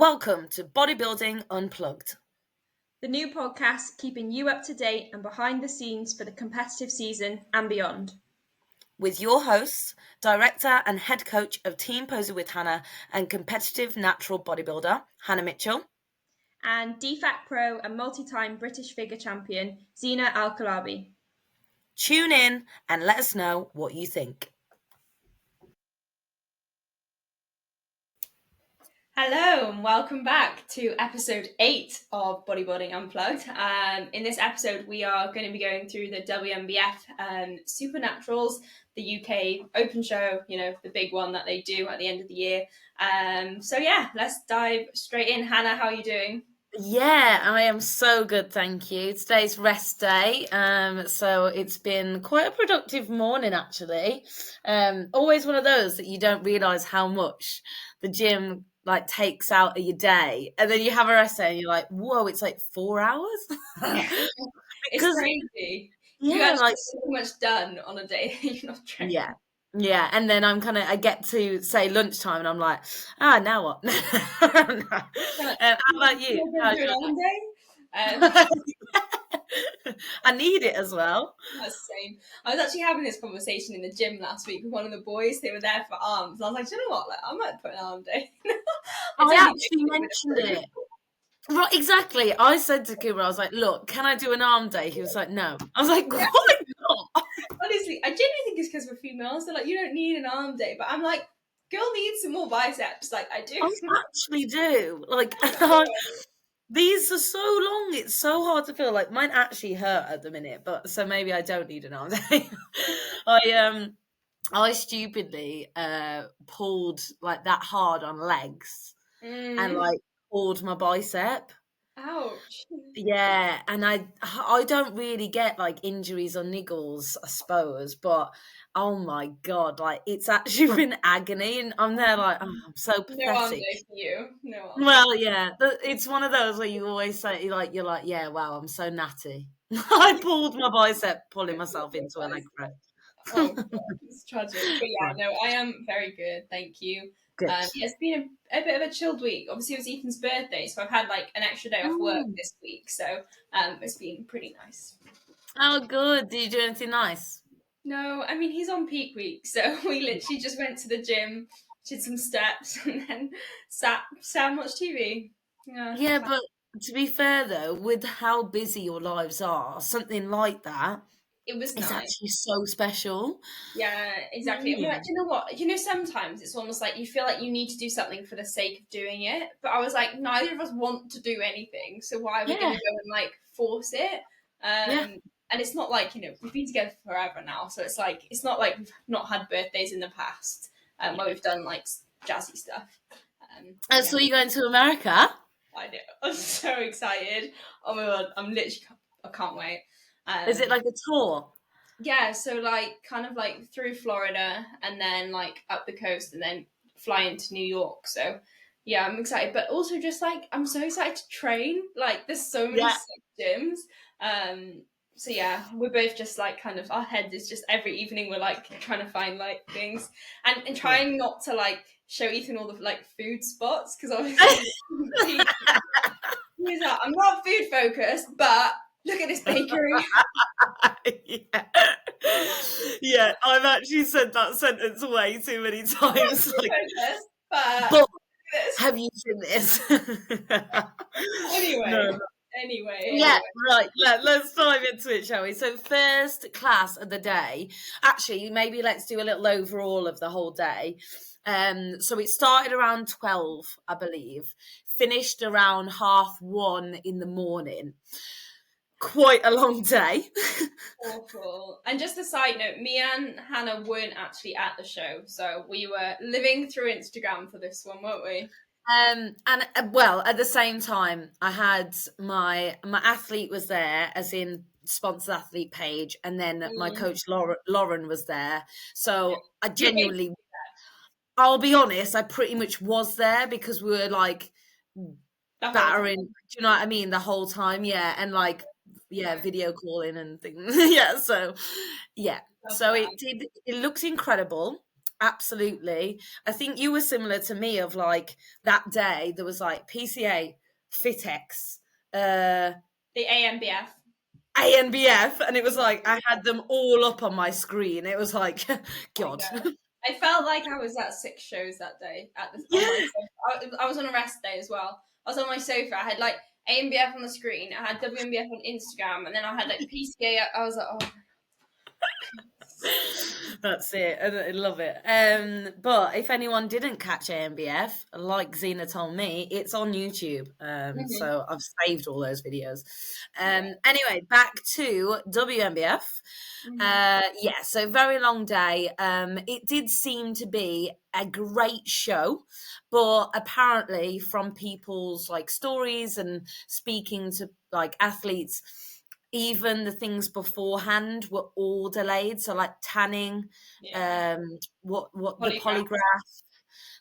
Welcome to Bodybuilding Unplugged, the new podcast keeping you up to date and behind the scenes for the competitive season and beyond. with your hosts, director and head coach of Team Poser with Hannah and competitive natural bodybuilder, Hannah Mitchell. And DFAC Pro and multi-time British figure champion, Zena Al-Kalabi. Tune in and let us know what you think. Hello and welcome back to episode 8 of Bodybuilding Unplugged. In this episode, we are going to be going through the WNBF Supernaturals, the UK Open show, the big one that they do at the end of the year. Let's dive straight in. Hannah, how are you doing? Yeah, I am so good, thank you. Today's rest day, so it's been quite a productive morning, actually. Always one of those that you don't realise how much the gym takes out of your day, and then you have a rest day and you're like, whoa, it's like 4 hours. It's crazy. Yeah, you actually so much done on a day you're not training. Yeah, and then I get to say lunchtime and I'm like, now what? How about you? How's your day? I need it as well. That's the same. I was actually having this conversation in the gym last week with one of the boys. They were there for arms. I was like, do you know what? I might put an arm day. I actually mentioned it. Right, exactly. I said to Cooper, I was like, look, can I do an arm day? He was like, no. I was like, why not? Honestly, I genuinely think it's because we're females. They're like, you don't need an arm day. But I'm like, girl needs some more biceps. Like, I do. I actually do. These are so long. It's so hard to feel. Like, mine actually hurt at the minute. But so maybe I don't need an arm day. I stupidly pulled that hard on legs and pulled my bicep. Ouch. Yeah, and I don't really get injuries or niggles, I suppose, but oh my god, it's actually been agony, and I'm there I'm so pathetic. No arm day for you. No arm day. Well, yeah, it's one of those where you always say you're like, yeah, wow, I'm so natty. I pulled my bicep, pulling myself into a leg press. Oh, God, it's tragic. But yeah, no, I am very good, thank you. It's been a bit of a chilled week. Obviously, it was Ethan's birthday, so I've had an extra day off work this week. So it's been pretty nice. Oh, good. Did you do anything nice? No, I mean, he's on peak week, so we literally just went to the gym, did some steps, and then sat and watched TV. Yeah, but to be fair, though, with how busy your lives are, something like that, it was it's nice. Actually so special. Yeah, exactly. Yeah. You know what? Sometimes it's almost like you feel like you need to do something for the sake of doing it. But I was like, neither of us want to do anything, so why are we going to go and force it? And it's not we've been together forever now, so it's not like we've not had birthdays in the past where we've done jazzy stuff. So you're going to America? I know. I'm so excited. Oh my god, I can't wait. Is it like a tour? Yeah, so through Florida and then up the coast and then fly into New York. So yeah, I'm excited, but also just I'm so excited to train. There's so many sick gyms. So yeah, we're both just our heads is just every evening we're trying to find things and trying not to show Ethan all the food spots because obviously he's like, I'm not food focused, but look at this bakery. Yeah, I've actually said that sentence way too many times. But have you seen this? Anyway. Yeah, right. Let's dive into it, shall we? So first class of the day. Actually, maybe let's do a little overall of the whole day. So it started around 12, I believe. Finished around 1:30 in the morning. Quite a long day. Awful. And just a side note, me and Hannah weren't actually at the show, so we were living through Instagram for this one, weren't we? And well, at the same time, I had my athlete was there, as in sponsored athlete page, and then my coach Lauren was there. So I genuinely, I'll be honest, I pretty much was there because we were battering. Do you know what I mean? The whole time, yeah, and video calling and things. Yeah, so yeah, so it looked incredible. absolutely. I think you were similar to me of like that day there was like PCA, FitX, The ANBF. ANBF, and it was like I had them all up on my screen. It was like, I God. know. I felt like I was at 6 shows that day on Yeah. my sofa. I was on a rest day as well. I was on my sofa. I had like ANBF on the screen. I had WNBF on Instagram, and then I had like PCA. I was like, oh. That's it. I love it. But if anyone didn't catch AMBF, like Zena told me, it's on YouTube. So I've saved all those videos. Anyway, back to WNBF. Yeah, so very long day. It did seem to be a great show, but apparently from people's like stories and speaking to like athletes, even the things beforehand were all delayed. So like tanning, what the polygraph,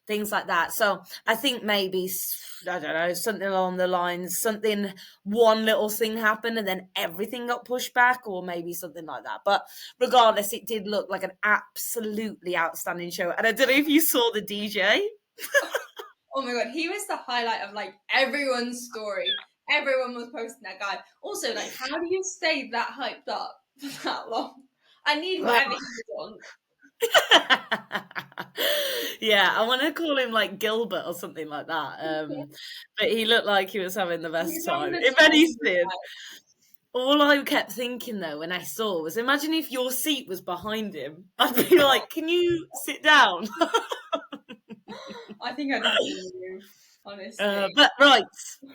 things like that. So I think maybe, I don't know, something along the lines, one little thing happened and then everything got pushed back, or maybe something like that. But regardless, it did look like an absolutely outstanding show. And I don't know if you saw the DJ. Oh my God, he was the highlight of like everyone's story. Everyone was posting that guy. Also, like, how do you stay that hyped up for that long? I need whatever he's on. Yeah, I want to call him like Gilbert or something like that. But he looked like he was having the best time. If anything, all I kept thinking though when I saw was, imagine if your seat was behind him. I'd be like, can you sit down? I think I'd have to move, honestly. But right,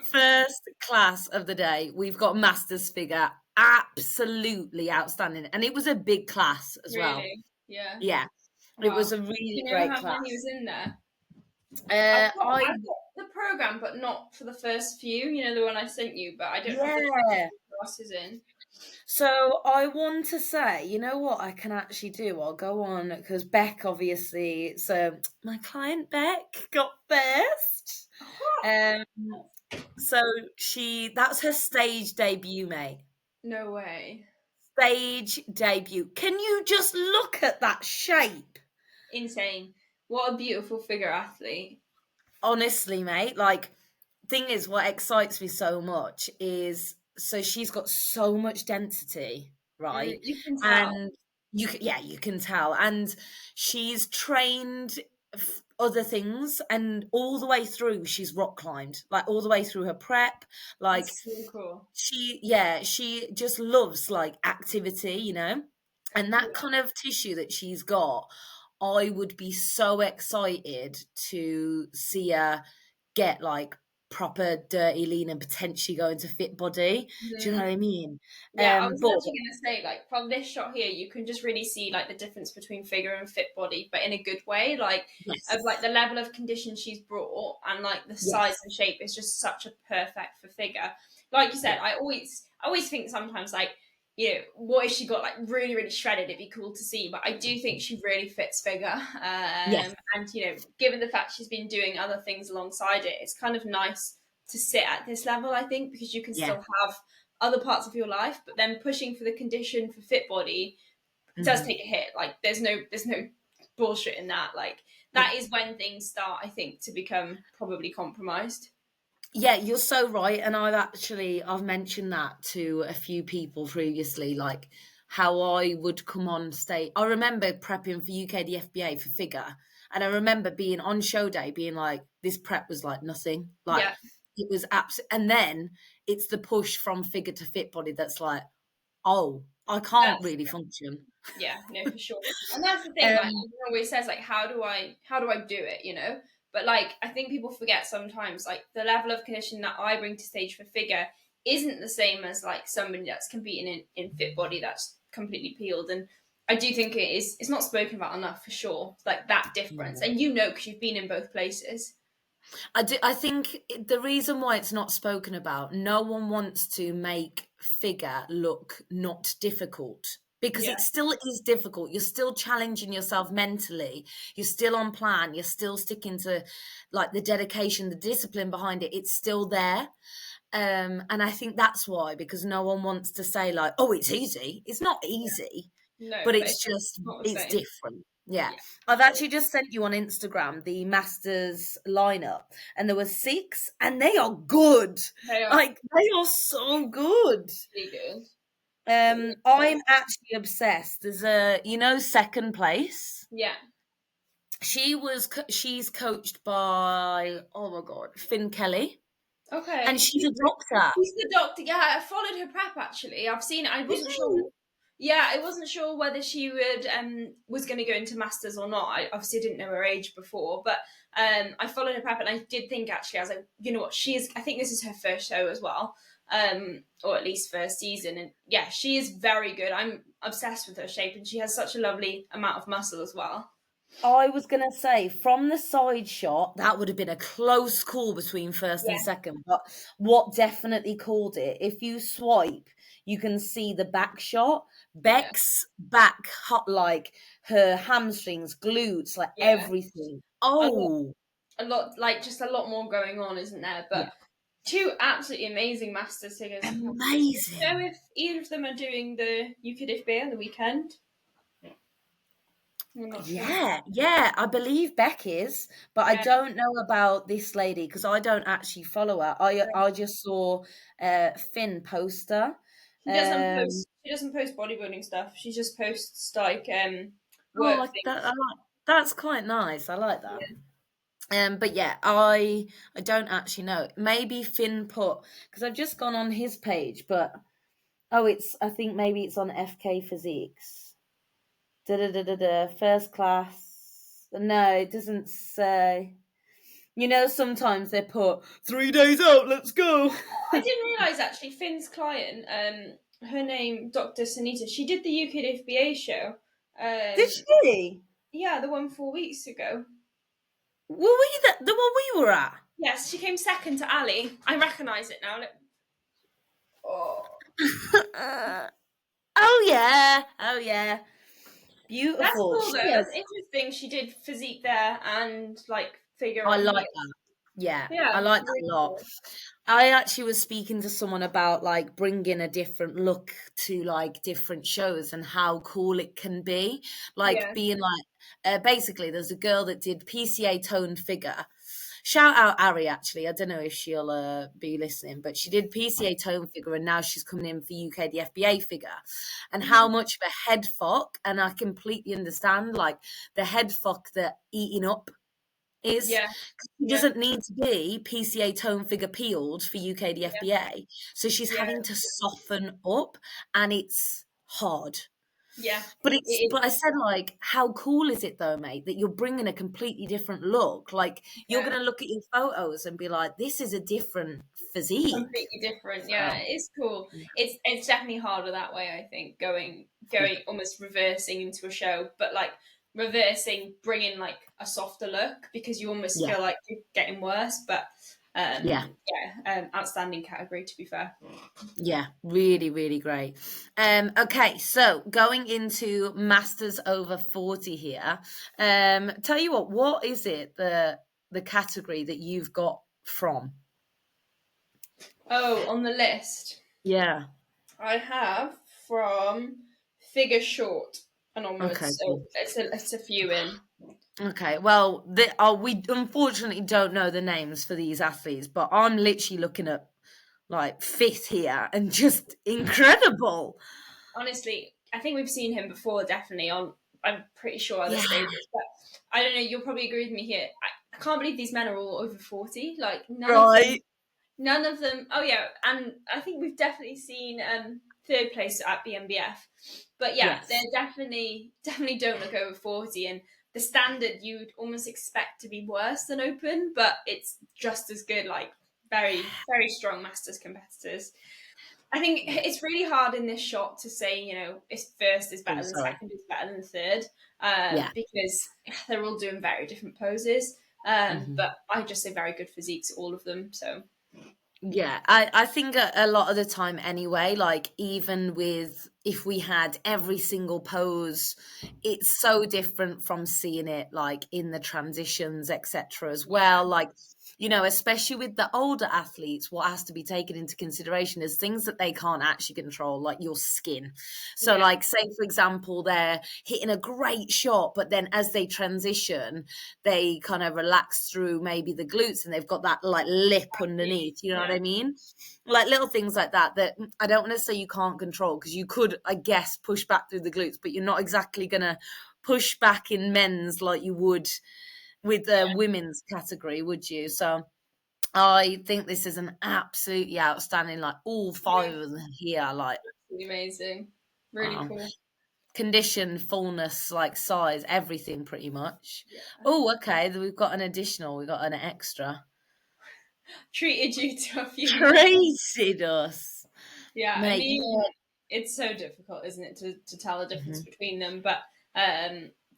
first class of the day, we've got Masters figure. Absolutely outstanding. And it was a big class as well. Yeah. Yeah. Wow. It was a really You great know how class. long he was in there? I've got the program, but not for the first few. You know, the one I sent you, but I don't know if the class is in. So I want to say, you know what I can actually do? I'll go on because Beck, obviously, so my client Beck got first. So that's her stage debut, mate. No way. Stage debut. Can you just look at that shape? Insane. What a beautiful figure athlete. Honestly, mate, like, thing is, what excites me so much is, so she's got so much density, right? You can tell. And you can tell. And she's trained other things, and all the way through, she's rock climbed, like all the way through her prep. Like, that's so cool. She just loves like activity, you know, and that kind of tissue that she's got. I would be so excited to see her get like proper dirty lean and potentially go into fit body. Do you know what I mean? Yeah, I was actually going to say, like, from this shot here, you can just really see like the difference between figure and fit body, but in a good way. Like, of like the level of condition she's brought and like the size and shape is just such a perfect for figure. Like you said, I always think sometimes like, you know, what if she got like really, really shredded? It'd be cool to see, but I do think she really fits figure. And you know, given the fact she's been doing other things alongside it, it's kind of nice to sit at this level, I think, because you can still have other parts of your life, but then pushing for the condition for fit body does take a hit. Like there's no bullshit in that. Like that is when things start, I think, to become probably compromised. Yeah, you're so right. And I've mentioned that to a few people previously, like how I would come on stage. I remember prepping for UK the FBA for figure. And I remember being on show day being like, this prep was like nothing. Like it was and then it's the push from figure to fit body that's like, oh, I can't really function. Yeah, no, for sure. And that's the thing, like everyone always says, like, how do I do it, you know? But like I think people forget sometimes, like the level of condition that I bring to stage for figure isn't the same as like somebody that's competing in fit body that's completely peeled. And I do think it's not spoken about enough for sure, like that difference. And you know, because you've been in both places. I think the reason why it's not spoken about, no one wants to make figure look not difficult, because it still is difficult. You're still challenging yourself mentally. You're still on plan. You're still sticking to like the dedication, the discipline behind it. It's still there. And I think that's why, because no one wants to say like, oh, it's easy. It's not easy, No, but it's just, it's different. Yeah. Yeah. I've actually just sent you on Instagram the Masters lineup, and there were 6, and they are good. They are Like, they are so good. really good. I'm actually obsessed. There's second place. Yeah. She's coached by, oh my God, Finn Kelly, and Okay. she's a doctor. She's the doctor. Yeah, I followed her prep actually. I've seen it. I Did wasn't sure. you? Yeah, I wasn't sure whether she would was going to go into masters or not. I obviously didn't know her age before, but I followed her prep, and I did think actually, I was like, you know what, she is. I think this is her first show as well, or at least first season, and yeah, she is very good. I'm obsessed with her shape, and she has such a lovely amount of muscle as well. I was going to say, from the side shot, that would have been a close call between first and Yeah, second. But what definitely called it, if you swipe, you can see the back shot. yeah, Beck's back, hot, like her hamstrings, glutes, like yeah. everything. A lot, Oh, like just a lot more going on, isn't there? But yeah, two absolutely amazing master singers. Do you know amazing. if either of them are doing the UKDFB on the weekend? I'm not sure. Yeah, I believe Beck is, but I Yeah, don't know about this lady because I don't actually follow her. I just saw Finn post her. she doesn't Um, post. She doesn't post bodybuilding stuff. She just posts like oh, work I things. like that's quite nice. I like that. Yeah, But yeah, I don't actually know. Maybe Finn put because I've just gone on his page, but I think maybe it's on FK Physiques. Da da da da da. First class. No, it doesn't say. Sometimes they put 3 days out, let's go. I didn't realize actually Finn's client, her name Dr. Sanita. She did the UKDFBA show. Did Um, she? yeah, the one 4 weeks ago. Were we the one we were at? Yes, she came second to Ali. I recognise it now. Oh, Oh yeah. Oh yeah. that's Beautiful. cool She though. That's is. interesting. She did physique there and like figure I on like here. that. Yeah, I Yeah, like that a really lot. cool. I actually was speaking to someone about like bringing a different look to like different shows and how cool it can be. Like Yeah. being like, basically, there's a girl that did PCA toned figure. Shout out Ari, actually. I don't know if she'll be listening, but she did PCA tone figure and now she's coming in for UK the FBA figure. And how Mhm. much of a head fuck, and I completely understand like the head fuck that eating up is. Yeah, She yeah, doesn't need to be PCA tone figure peeled for UK the yeah, FBA. So she's yeah, having to soften up and it's hard. yeah. It But I said, like, how cool is it though, mate, that you're bringing a completely different look? Like, is. you're Yeah. gonna look at your photos and be like, this is a different physique. Completely different. Yeah, So it's cool. It's definitely harder that way. I think yeah, going almost reversing into a show, but like reversing, bringing like a softer look because you almost yeah, feel like you're getting worse. But yeah, outstanding category to be fair. yeah, really, really great. Okay, so going into Masters over 40 here. Tell you what is it the category that you've got from? Oh, on the list, Yeah. I have from figure short and Okay, onwards. So cool. it's a few in. Okay, well, we unfortunately don't know the names for these athletes, but I'm literally looking at like fit here and just incredible. Honestly, I think we've seen him before, definitely on. I'm pretty sure other Yeah, stages, but I don't know. You'll probably agree with me here. I can't believe these men are all over 40. Like none of them. right. None of them. Oh yeah, and I think we've definitely seen third place at BNBF. But yeah, they're Yes. definitely don't look over 40, and the standard you'd almost expect to be worse than open, but it's just as good. Like very strong masters competitors. I think Yeah. it's really hard in this shot to say, if first is Oh, better than sorry. second is better than third, Yeah. because they're all doing very different poses. Mhm. But I just say very good physiques, all of them. So Yeah, I think a lot of the time anyway, like even with if we had every single pose. It's so different from seeing it like in the transitions, etc. as well. Like, you know, especially with the older athletes, what has to be taken into consideration is things that they can't actually control, like your skin. So, like, say, for example, they're hitting a great shot, but then as they transition, they kind of relax through maybe the glutes and they've got that like lip underneath. You know what I mean? Like little things like that, that I don't want to say you can't control, because you could, I guess, push back through the glutes, but you're not exactly going to push back in men's like you would with the women's category, would you? So I think this is an absolutely outstanding, like all 5 of them here, like amazing, really cool. Condition, fullness, like size, everything pretty much. Oh, okay, we've got an additional, we've got an extra. Treated you to a few Treated us. Yeah, Mate, I mean, it's so difficult, isn't it, to tell the difference between them, but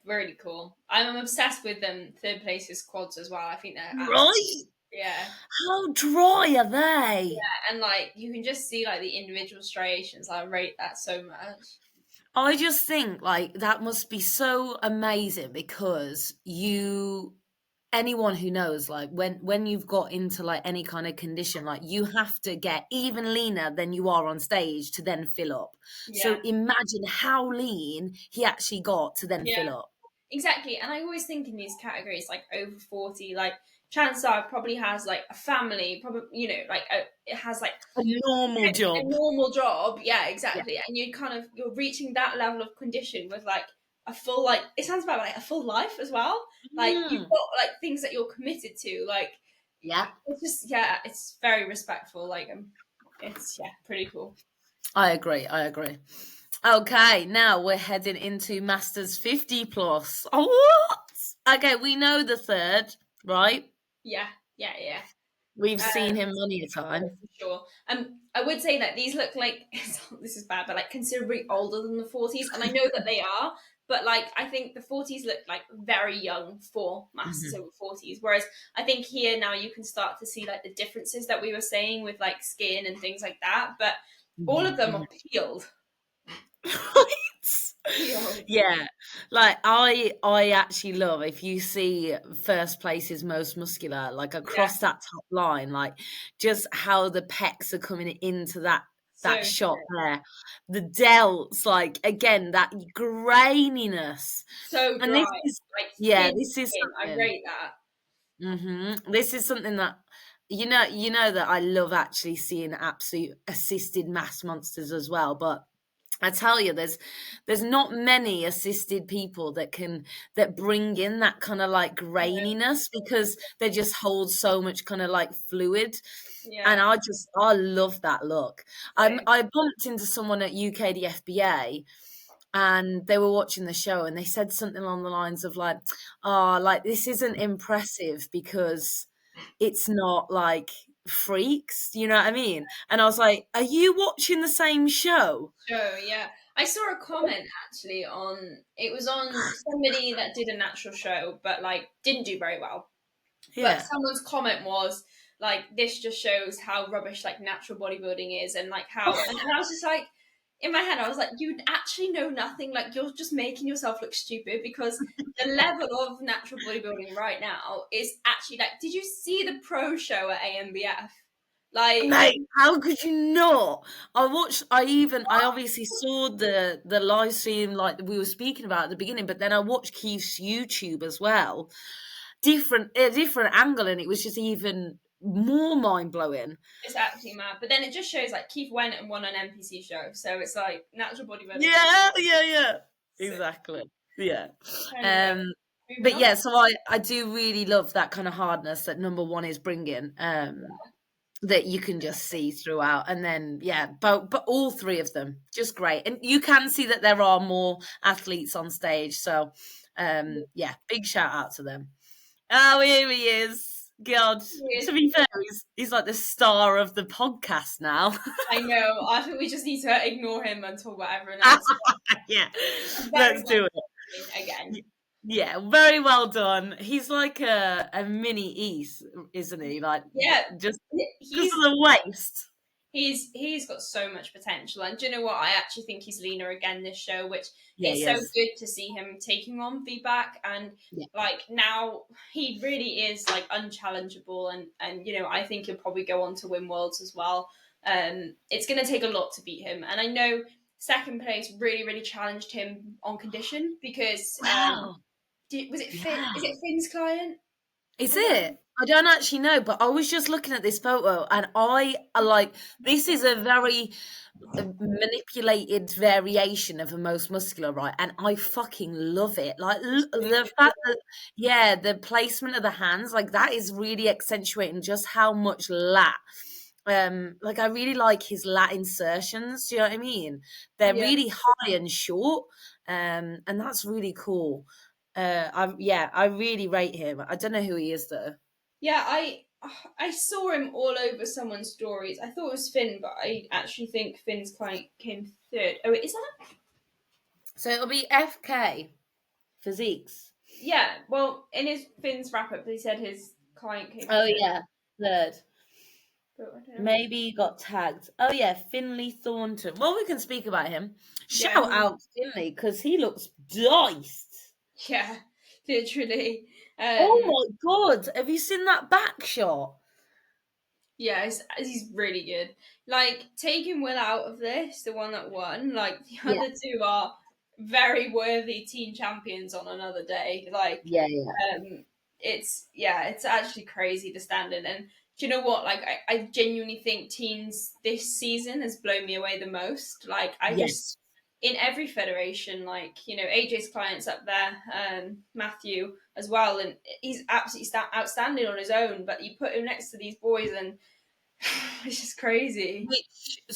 really cool. I'm obsessed with them third places quads as well. I think they're right? Yeah. How dry are they? Yeah, and like you can just see like the individual striations. I rate that so much. I just think like that must be so amazing, because anyone who knows, like when you've got into like any kind of condition, like you have to get even leaner than you are on stage to then fill up. So imagine how lean he actually got to then fill up. Exactly. And I always think in these categories, like over 40, like chances are it probably has like a family, probably, you know, like it has like a normal job. A normal job. Yeah, exactly. Yeah. And you're reaching that level of condition with like a full, like, it sounds about like a full life as well. Like you've got like things that you're committed to. Like, it's just, it's very respectful. Like, it's pretty cool. I agree. Okay, now we're heading into Masters 50 plus. Oh, what? Okay, we know the third, right? Yeah. We've seen him many a time. For sure. I would say that these look like, this is bad, but like considerably older than the 40s. And I know that they are, but like I think the 40s look like very young for Masters over 40s. Whereas I think here now you can start to see like the differences that we were saying with like skin and things like that. But all of them are peeled. Yeah, like I actually love, if you see first place is most muscular, like across that top line, like just how the pecs are coming into that shot there, the delts, like again that graininess, so dry. And this is this is I rate that. This is something that you know that I love actually seeing absolute assisted mass monsters as well, but I tell you, there's not many assisted people that bring in that kind of like graininess, because they just hold so much kind of like fluid. And I love that look. I bumped into someone at UKDFBA, and they were watching the show, and they said something along the lines of like, "Oh, like this isn't impressive because it's not like freaks," you know what I mean? And I was like, are you watching the same show? Yeah. I saw a comment actually it was on somebody that did a natural show, but like didn't do very well. But someone's comment was like, this just shows how rubbish like natural bodybuilding is, and like how, and I was just like, in my head, I was like, you actually know nothing. Like, you're just making yourself look stupid, because the level of natural bodybuilding right now is actually like, did you see the pro show at AMBF? Like, mate, how could you not? I obviously saw the live stream like we were speaking about at the beginning, but then I watched Keith's YouTube as well. A different angle, and it was just even more mind-blowing. It's actually mad. But then it just shows like Keith went and won an NPC show, so it's like natural bodybuilding. Yeah. Exactly. Yeah. But yeah, so I do really love that kind of hardness that number one is bringing. That you can just see throughout, and then but all 3 of them just great, and you can see that there are more athletes on stage, so big shout out to them. Oh, here he is. God, to be fair, he's like the star of the podcast now. I know. I think we just need to ignore him and talk about everyone else. Let's do it again. Yeah, very well done. He's like a mini East, isn't he? Like, just because of the waist. He's got so much potential, and do you know what? I actually think he's leaner again this show, which Yeah, it's he so is. good to see him taking on feedback, and Yeah. like now he really is like unchallengeable, and I think he'll probably go on to win worlds as well. It's going to take a lot to beat him, and I know second place really challenged him on condition because Wow. was it Finn? Yeah. Is it Finn's client? Is Was that? it? I don't actually know, but I was just looking at this photo and I like this is a very manipulated variation of a most muscular, right? And I fucking love it. Like the fact that, yeah, the placement of the hands, like that is really accentuating just how much lat. Like I really like his lat insertions. Do you know what I mean? They're Yeah. really high and short, and that's really cool. I really rate him. I don't know who he is though. Yeah, I saw him all over someone's stories. I thought it was Finn, but I actually think Finn's client came third. Oh, is that? So it'll be FK Physiques. Yeah. Well, in his Finn's wrap up, he said his client came Oh third. yeah, third. But I don't know. Maybe he got tagged. Oh yeah, Finley Thornton. Well, we can speak about him. Yeah, Shout out Finley because he looks diced. yeah, literally. Oh my god, have you seen that back shot? Yeah, he's really good. Like taking Will out of this, the one that won, like the Yeah, other two are very worthy teen champions on another day. Like yeah, yeah. it's actually crazy the standard. And do you know what? Like I genuinely think teens this season has blown me away the most. Like I just Yes. in every federation, like AJ's clients up there, Matthew as well, and he's absolutely outstanding on his own. But you put him next to these boys, and it's just crazy.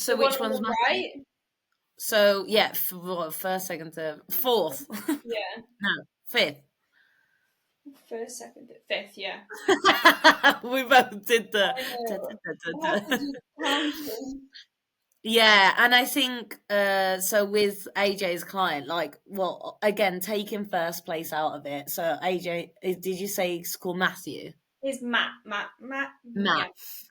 The one Which on one's the Matthew? right, So yeah, first, second, third, fourth. yeah, No, fifth. first, second, fifth, yeah. We both did the. I da, know. da, da, I have da, to da. do counting. Yeah, and I think so with AJ's client, like, well, again, taking first place out of it. So AJ, did you say it's called Matthew? Is Matt, Matt. yeah,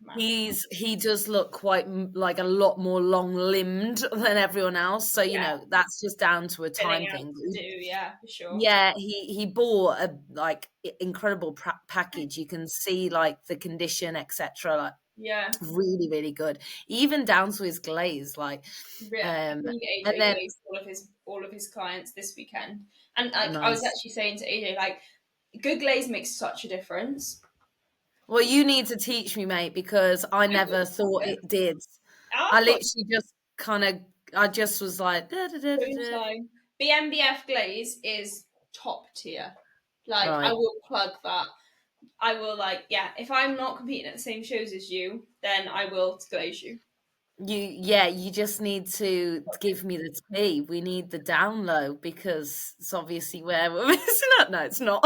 Matt. He does look quite like a lot more long limbed than everyone else. So Yeah, that's just down to a filling time out thing. to do, yeah, for sure. Yeah, he bought a like incredible package. You can see like the condition, etc. Like Yeah, really good, even down to his glaze. Like, yeah. I and think AJ then glazed all of his clients this weekend, and like I was nice. actually saying to AJ, like good glaze makes such a difference. Well, you need to teach me, mate, because I never thought it did. I I've got literally just kind of, I just was like, da, da, da, da, spoon da. time. BNBF glaze is top tier. Like I Right. will plug that. I will like yeah. If I'm not competing at the same shows as you, then I will glaze you. You just need to give me the tea. We need the down low because it's obviously where we're missing up. No, it's not.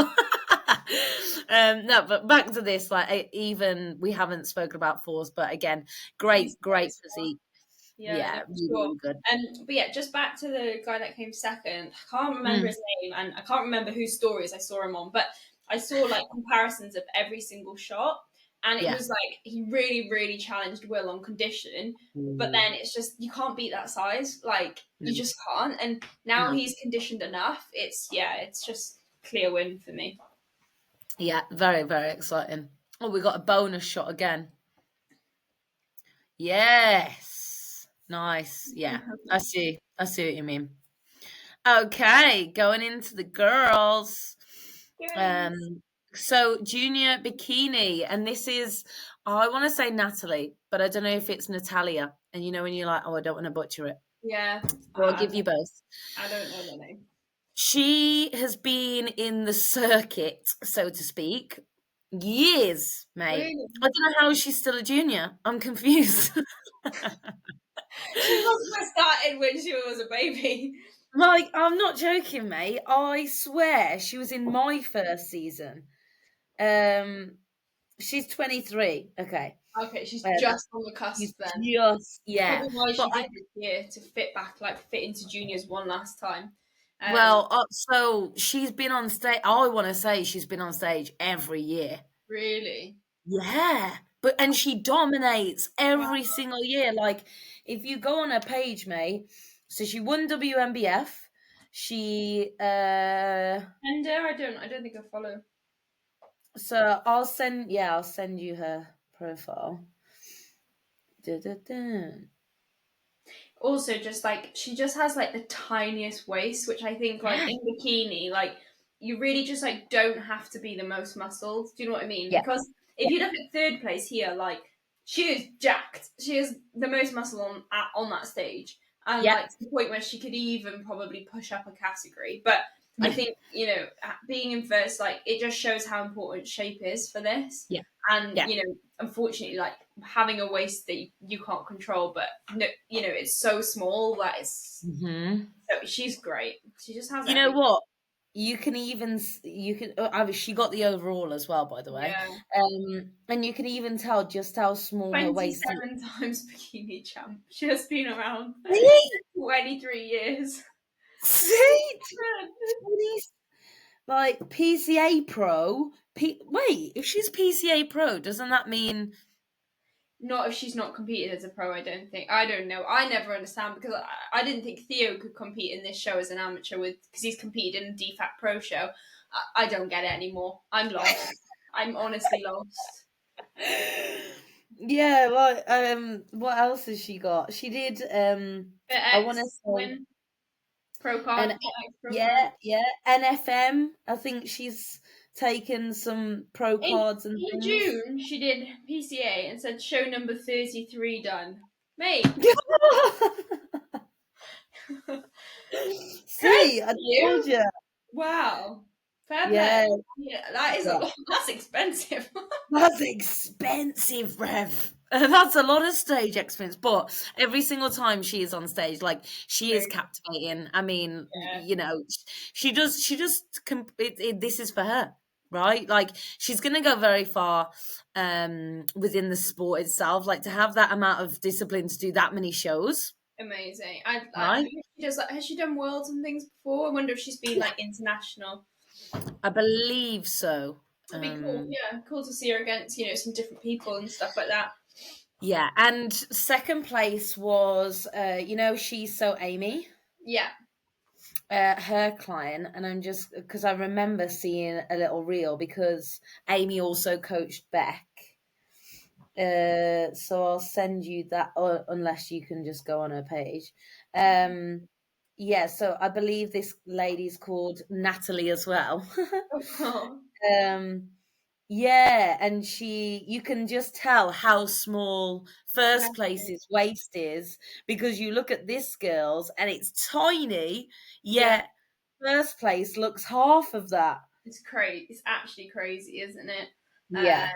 No, but back to this, like even we haven't spoken about fours, but again, He's great nice. physique. Yeah, no, Yeah, for sure. really good. But yeah, just back to the guy that came second. I can't remember Mm, his name, and I can't remember whose stories I saw him on. But I saw like comparisons of every single shot, and it yeah. was like he really challenged Will on condition. But Mm, then it's just you can't beat that size. Like you no, just can't. And now no. he's conditioned enough. It's just clear win for me. Yeah, very exciting. Oh, we got a bonus shot again. Yes. Nice. Yeah. I see. I see what you mean. Okay, going into the girls. Um, Yes. so junior bikini, and this is I want to say Natalie, but I don't know if it's Natalia. And you know when you're like, oh, I don't want to butcher it. Yeah, So I'll give you both. I don't know the name. She has been in the circuit, so to speak, years, mate. Really? I don't know how she's still a junior. I'm confused. She must have started when she was a baby. Like, I'm not joking, mate. I swear she was in my first season. She's 23. Okay. Okay, she's Um, just on the she's cusp then. just yeah. Probably why But she did this year to fit into juniors one last time. Um, so she's been on stage. I want to say she's been on stage every year. really? Yeah. and she dominates every single year. Like, if you go on her page, mate, so she won WNBF. She And I don't think I follow. so I'll send you her profile. Da-da-da. Also, just like she just has like the tiniest waist, which I think like in bikini, like you really just like don't have to be the most muscled. Do you know what I mean? Yeah, Because if yeah, you look at third place here, like she is jacked. She is the most muscle on that stage, and yeah, like to the point where she could even probably push up a category. But I yeah, think being in first, like it just shows how important shape is for this. yeah, And yeah. unfortunately, like having a waist that you can't control, but no, it's so small that it's. Hmm. So she's great. She just has You know everything. what? You can. She got the overall as well, by the way. Yeah, And you can even tell just how small her waist is. 27 times bikini champ. She has been around for See, 23 years. see, 20, like PCA pro. Wait, if she's PCA pro, doesn't that mean? Not if she's not competed as a pro, I don't think. I don't know. I never understand because I didn't think Theo could compete in this show as an amateur because he's competed in a DFAT pro show. I don't get it anymore. I'm lost. I'm honestly lost. Yeah, well, what else has she got? She did, But I want to X say, win pro card. and X pro card. yeah, NFM. I think she's taken some pro In cards and in things. June, she did PCA and said show number 33 done. Mate, credit See, I to told you. you. Wow. Fair play. Yeah, Yeah, that is a yeah. lot. That's expensive. That's expensive, Rev. That's a lot of stage experience, but every single time she is on stage, like she is True. captivating. I mean, Yeah, she does. This is for her, right? Like she's gonna go very far, within the sport itself. Like to have that amount of discipline to do that many shows, amazing. right? Has she done worlds and things before? I wonder if she's been Yeah, like international. I believe so. It'd be cool. Yeah, cool to see her against some different people and stuff like that. Yeah, and second place was, she's so Amy. Yeah, Her client, and I'm just because I remember seeing a little reel because Amy also coached Beck. So I'll send you that, or unless you can just go on her page. Yeah, so I believe this lady's called Natalie as well. oh cool. um, yeah, and you can just tell how small Yeah, first place's waist is because you look at this girl's and it's tiny, yeah. yet first place looks half of that. It's crazy. It's actually crazy, isn't it? Yeah.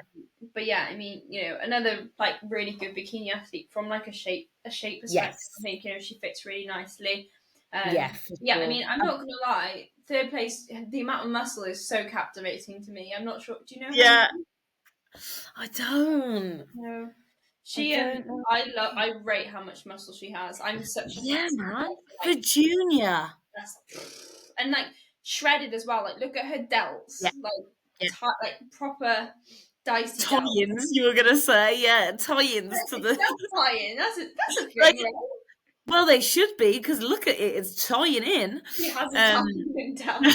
But yeah, I mean, another like really good bikini athlete from like a shape perspective. I Yes. think she fits really nicely. Yeah, for Yeah, I sure. mean, I'm not gonna lie. Third place, the amount of muscle is so captivating to me. I'm not sure. Do you know her Yeah. name? I don't. No. I She don't know. I rate how much muscle she has. I'm such a Yeah, man. For like junior. and like shredded as well. Like look at her delts, Yeah. Yeah. like proper dicey delts. Tie-ins, you were gonna say, yeah, tie-ins to the That's fine. That's a like, thing, right? well, they should be because look at it, it's tying in. She has a Um, dominant delt.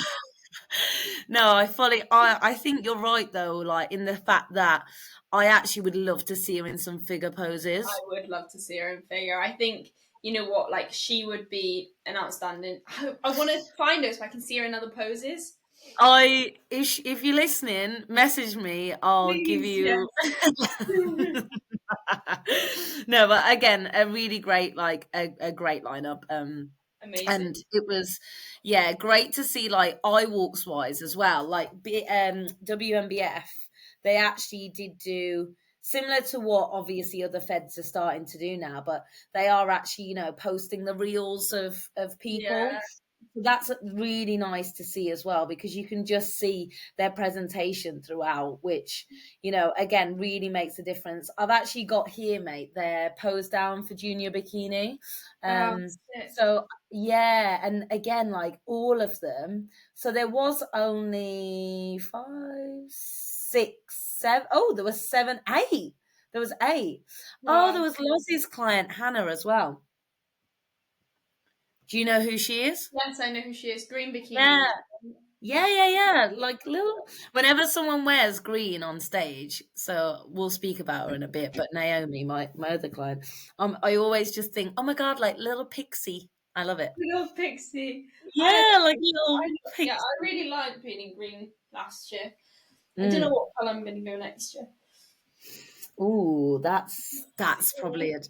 no, I think you're right though, like in the fact that I actually would love to see her in some figure I poses. would love to see her in figure. I think you know what, like she would be an outstanding. I want to find her so I can see her in other poses. If you're listening, message me. I'll give Please, yes. you. No, but again, a really great, like a great lineup. Amazing. And it was, yeah, great to see like eye walks wise as well. Like WNBF, they actually did do similar to what obviously other feds are starting to do now, but they are actually posting the reels of people. Yeah. So that's really nice to see as well because you can just see their presentation throughout, which again really makes a difference. I've actually got here, mate, their pose down for junior bikini. Oh, um sick. so yeah, and again, like all of them, so there was only 5, 6, 7. Oh, there was 7, 8. There was 8. Oh, there Wow. was Lozzie's client, Hannah, as well. Do you know who she is? Yes, I know who she is. Green Yeah. bikini. Yeah. Like little. Whenever someone wears green on stage, so we'll speak about her in a bit. But Naomi, my other client, I always just think, oh my god, like little pixie. I love it. Little pixie. I, Yeah, like little yeah, pixie. I really liked being in green last year. I don't know Mm. what colour I'm going to go next year. Ooh, that's probably it.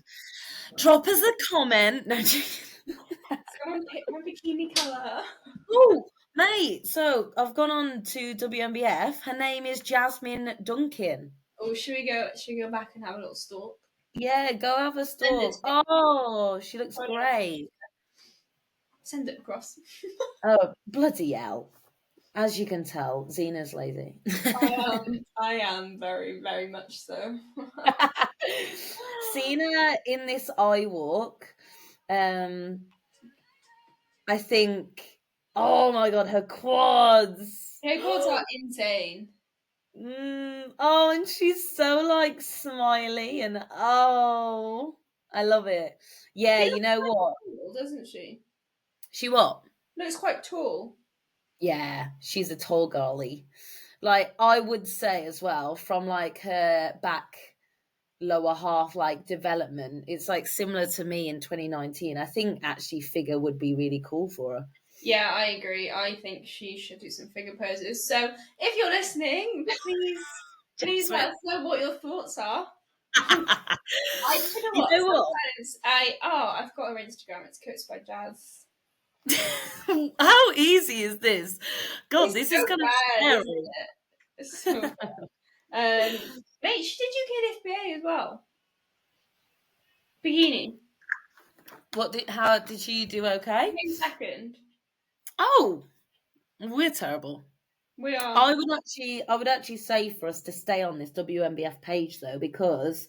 Drop us a comment. No. Someone pick my bikini colour. Oh, mate. So I've gone on to WNBF. Her name is Jasmine Duncan. Oh, should we go back and have a little stalk? Yeah, go have a Send it stalk. to me. Oh, she looks Oh, no. great. Send it across. Oh, bloody hell. As you can tell, Zena's lazy. I am very, very much so. Zena in this eye walk, um, I think, oh my god, her quads. Her quads are insane. Oh, and she's so like smiley and oh, I love it. Yeah, She you looks know quite what? tall, doesn't she? She what? Looks quite tall. Yeah, she's a tall girly. Like I would say as well, from like her back lower half like development, it's like similar to me in 2019. I think actually figure would be really cool for her. Yeah, I agree. I think she should do some figure poses. So if you're listening, please let Jasmine. us know what your thoughts are. You know You what? know what? Sometimes I've got her Instagram. It's Coats by Jazz. How easy is this? God, It's this so is kind of bad, isn't scary. it? It's so bad. Mate, she did UK FBA as well. Bikini. How did she do She okay? came second. Oh, we're terrible. We are. I would actually say for us to stay on this WNBF page though, because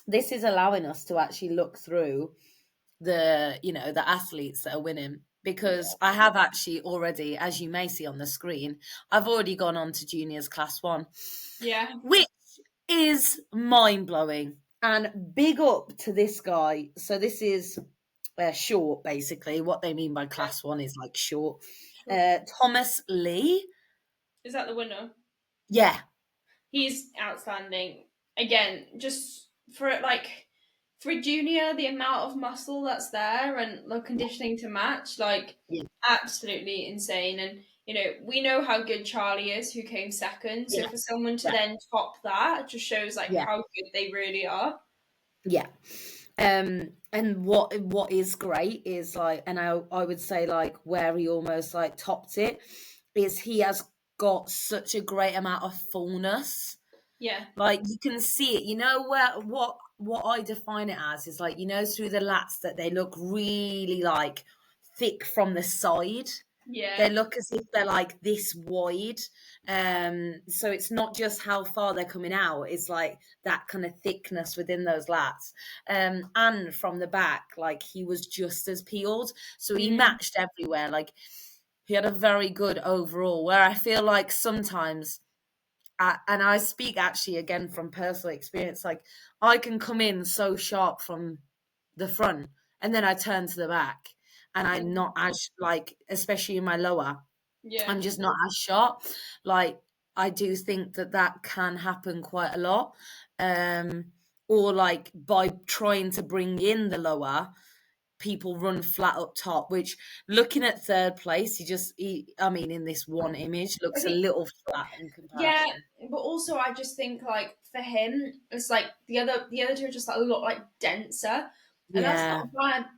this is allowing us to actually look through the athletes that are winning. Yeah. Because I have actually already, as you may see on the screen, I've already gone on to juniors class 1, Yeah. which is mind blowing. And big up to this guy. So this is short, basically. What they mean by class 1 is like short. Sure. Thomas Lee. Is that the winner? Yeah, He's outstanding. Again, just for a junior, the amount of muscle that's there and the conditioning to match, like yeah, absolutely insane. And we know how good Charlie is, who came second. So yeah, for someone to yeah, then top that, it just shows like yeah, how good they really are. yeah. And what is great is like, and I would say like where he almost like topped it is he has got such a great amount of fullness. Yeah, Like you can see it, where what I define it as is like, through the lats that they look really like thick from the side. They yeah, look as if they're like this wide. So it's not just how far they're coming out, it's like that kind of thickness within those lats. And from the back, like he was just as peeled. So he mm, matched everywhere. Like he had a very good overall, where I feel like sometimes and I speak actually again from personal experience, like I can come in so sharp from the front and then I turn to the back and I'm mm, not as like, especially in my lower, yeah. I'm just not as sharp. Like I do think that can happen quite a lot. Um, or like by trying to bring in the lower, people run flat up top, which looking at third place, I mean, in this one image, I looks a think little flat in Yeah, comparison. but also I just think like for him, it's like the other two are just like a lot like denser, and Yeah,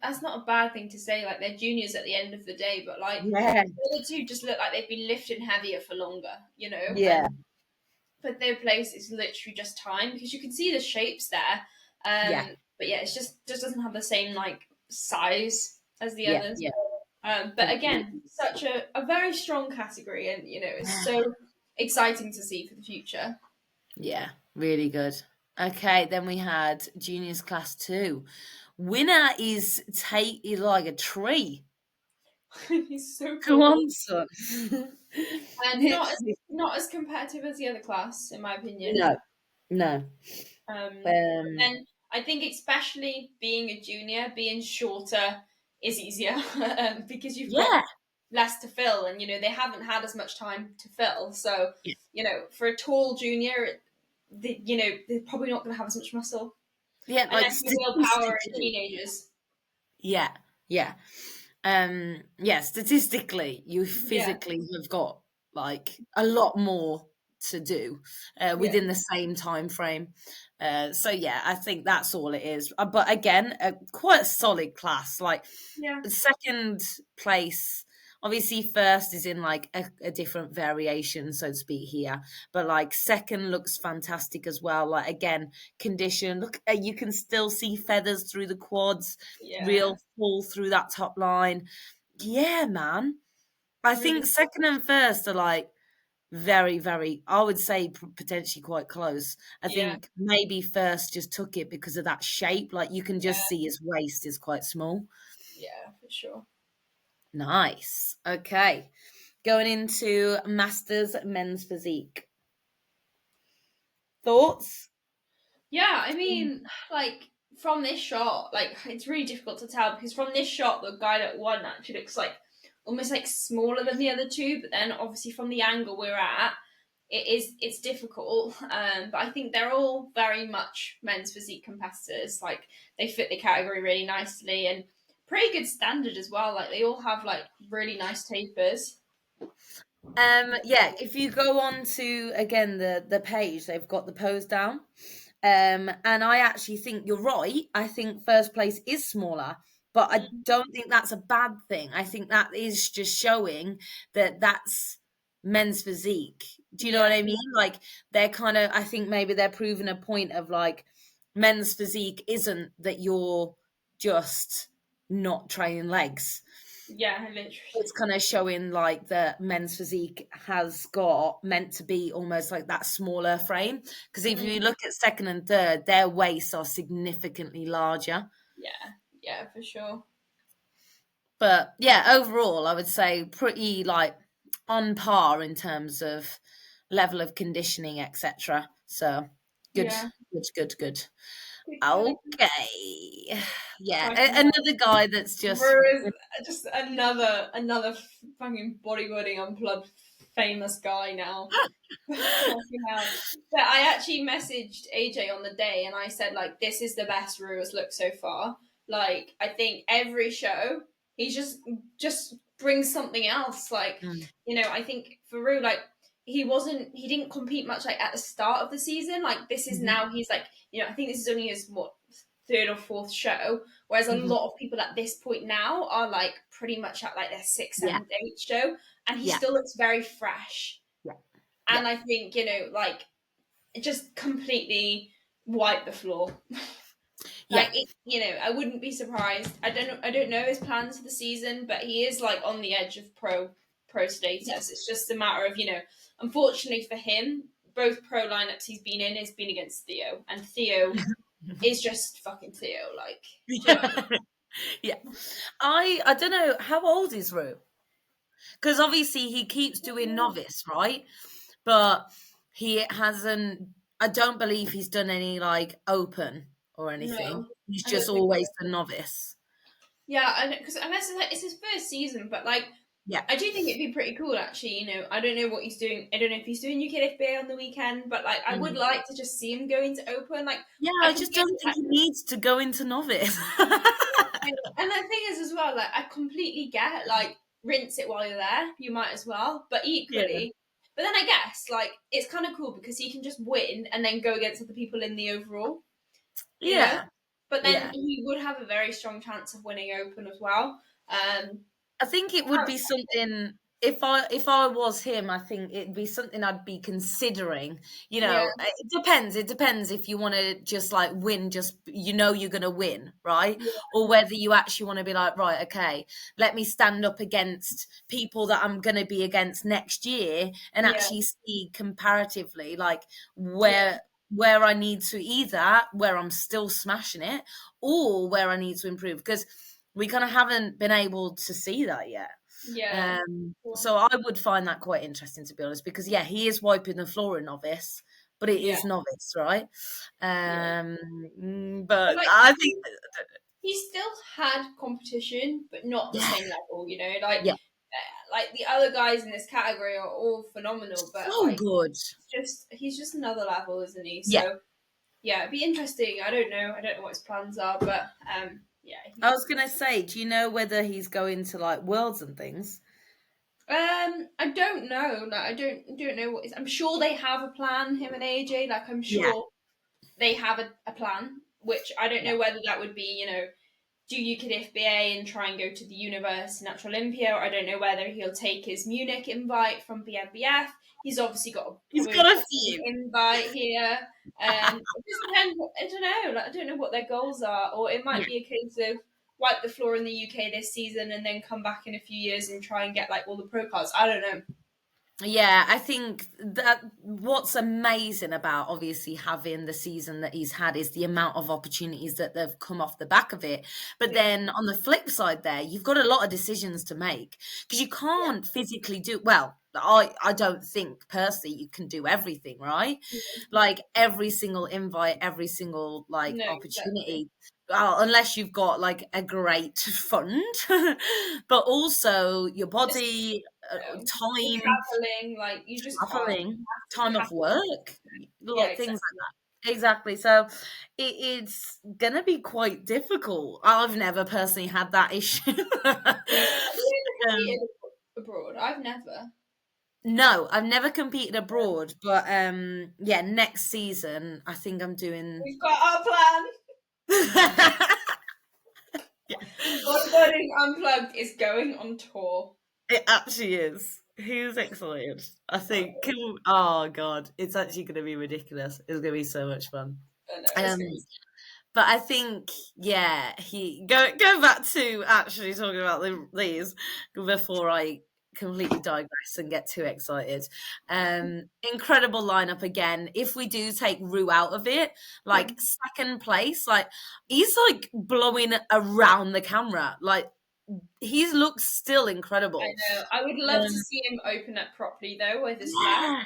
that's not a bad thing to say. Like they're juniors at the end of the day, but like yeah, the other two just look like they've been lifting heavier for longer, yeah, and for their place it's literally just time because you can see the shapes there. yeah, But yeah, it's just doesn't have the same like size as the yeah, others. yeah, But again, completely. such a very strong category, and it's so exciting to see for the future. Yeah, really good. Okay, then we had juniors class 2. Winner is like a tree. He's so Go tall, on, son. and not as It's- not as competitive as the other class, in my opinion. no, no. But then I think especially being a junior, being shorter is easier because you've got yeah, less to fill, and they haven't had as much time to fill. So yeah, for a tall junior, they're probably not going to have as much muscle yeah, like unless you willpower in statistically. teenagers. Yeah, yeah. Yeah, statistically, you Yeah, physically have got like a lot more to do yeah, within the same time frame. So yeah, I think that's all it is. But again, quite a solid class. Like yeah, second place, obviously first is in like a different variation, so to speak here. But like second looks fantastic as well. Like again, condition. Look, you can still see feathers through the quads, yeah. real full through that top line. Yeah, man. I think Really, second and first are like very, very, I would say potentially quite close. I yeah, think maybe first just took it because of that shape. Like you can just yeah, see his waist is quite small. yeah, for sure. Nice. Okay. Going into Masters Men's Physique. Thoughts? Yeah, I mean, like from this shot, like it's really difficult to tell because from this shot, the guy that won actually looks like almost like smaller than the other two. But then obviously from the angle we're at, it's difficult. But I think they're all very much men's physique competitors. Like they fit the category really nicely and pretty good standard as well. Like they all have like really nice tapers. Yeah, if you go on to again the page, they've got the pose down. And I actually think you're right. I think first place is smaller, but I don't think that's a bad thing. I think that is just showing that that's men's physique. Do you know what Yeah, I mean? Like they're kind of, I think maybe they're proving a point of like men's physique isn't that you're just not training legs. yeah, literally. It's kind of showing like that men's physique has got meant to be almost like that smaller frame. Because if you Mm, look at second and third, their waists are significantly larger. yeah, yeah, for sure. But yeah, overall, I would say pretty like on par in terms of level of conditioning, etc. So good, Yeah. good, good, good. Good, good. Okay, yeah, Fucking hell. another guy that's just Where is just another fucking bodybuilding unplugged famous guy now? Fucking hell. But I actually messaged AJ on the day and I said like this is the best Ru has looked so far. Like I think every show he just brings something else. Like, Mm, I think for Ru, like he didn't compete much like at the start of the season. Like this is mhm, now he's like, I think this is only his third or fourth show. Whereas a mhm. lot of people at this point now are like pretty much at like their sixth, Yeah, seventh, eighth show, and he yeah, still looks very fresh. yeah, yeah, And I think like it just completely wiped the floor. yeah. Like I wouldn't be surprised. I don't know his plans for the season, but he is like on the edge of pro status. It's just a matter of unfortunately for him, both pro lineups he's been in has been against Theo, and Theo is just fucking Theo. Like, do you know what I mean? Yeah. Yeah. I don't know how old is Rue? Because obviously he keeps doing novice, right? But he hasn't. I don't believe he's done any like open or anything. No, He's I just don't think always so. the novice. Yeah, I because unless it's his first season, but like Yeah. I do think it'd be pretty cool actually. I don't know what he's doing. I don't know if he's doing UKFBA on the weekend, but like I would Mm. like to just see him go into open. Like Yeah, I I just completely, don't think he needs to go into novice. and the thing is as well, like I completely get like rinse it while you're there. You might as well, but Yeah. equally. But then I guess like it's kind of cool because he can just win and then go against other people in the overall. you know. Yeah. But then Yeah. he would have a very strong chance of winning Open as well. I think it would be something if I was him, I think it'd be something I'd be considering. Yeah, It depends. It depends if you want to just like win, just you're going to win, right? yeah, Or whether you actually want to be like, right, okay, let me stand up against people that I'm going to be against next year and yeah, actually see comparatively like yeah, where I need to either where I'm still smashing it or where I need to improve because we kind of haven't been able to see that yet. yeah. Cool. So I would find that quite interesting to be honest, because yeah, he is wiping the floor in novice, but it is novice, right? Yeah. But Like, I think, he still had competition, but not the yeah, same level. yeah, Like the other guys in this category are all phenomenal, but so like good. he's just another level, isn't he? Yeah. So yeah, it'd be interesting. I don't know. I don't know what his plans are, but yeah. I was gonna say, do you know whether he's going to like worlds and things? I don't know. Like, I don't know what is. I'm sure they have a plan. Him and AJ. Like, I'm Yeah, sure they have a plan. Which I don't yeah. know whether that would be, do UKDFBA and try and go to the Universe Natural Olympia. Or I don't know whether he'll take his Munich invite from BNBF. He's obviously got He's probably a got a Boston few. invite here. It just depends. I don't know. Like, I don't know what their goals are, or it might Yeah. be a case of wipe the floor in the UK this season and then come back in a few years and try and get like all the pro cards. I don't know. Yeah, I think that what's amazing about obviously having the season that he's had is the amount of opportunities that they've come off the back of it. But Yeah, then on the flip side there, you've got a lot of decisions to make because you yeah, can't physically do well. I don't think personally you can do everything, right? yeah. Like every single invite, every single like No, exactly. opportunity. Well, unless you've got like a great fund, but also your Just body, the time, traveling, like you just can't. traveling, You time have off to. work, Yeah, like things exactly. like that. Exactly. So it's gonna be quite difficult. I've never personally had that issue. Yeah. Have you ever um, competed abroad? I've never. no, I've never competed abroad, but yeah, next season I think I'm doing. We've got our plan. Yeah. Bodybuilding Unplugged is going on tour. It actually is. Who's excited? I think. Oh god, it's actually going to be ridiculous. It's going to be so much fun. I know it's Um, going to be. but I think, yeah, he go back to actually talking about these before I completely digress and get too excited. Incredible lineup again. If we do take Rue out of it, like second place, like he's like blowing around the camera, like he looks still I incredible. know. I would love to see him open up properly though with his legs Yeah,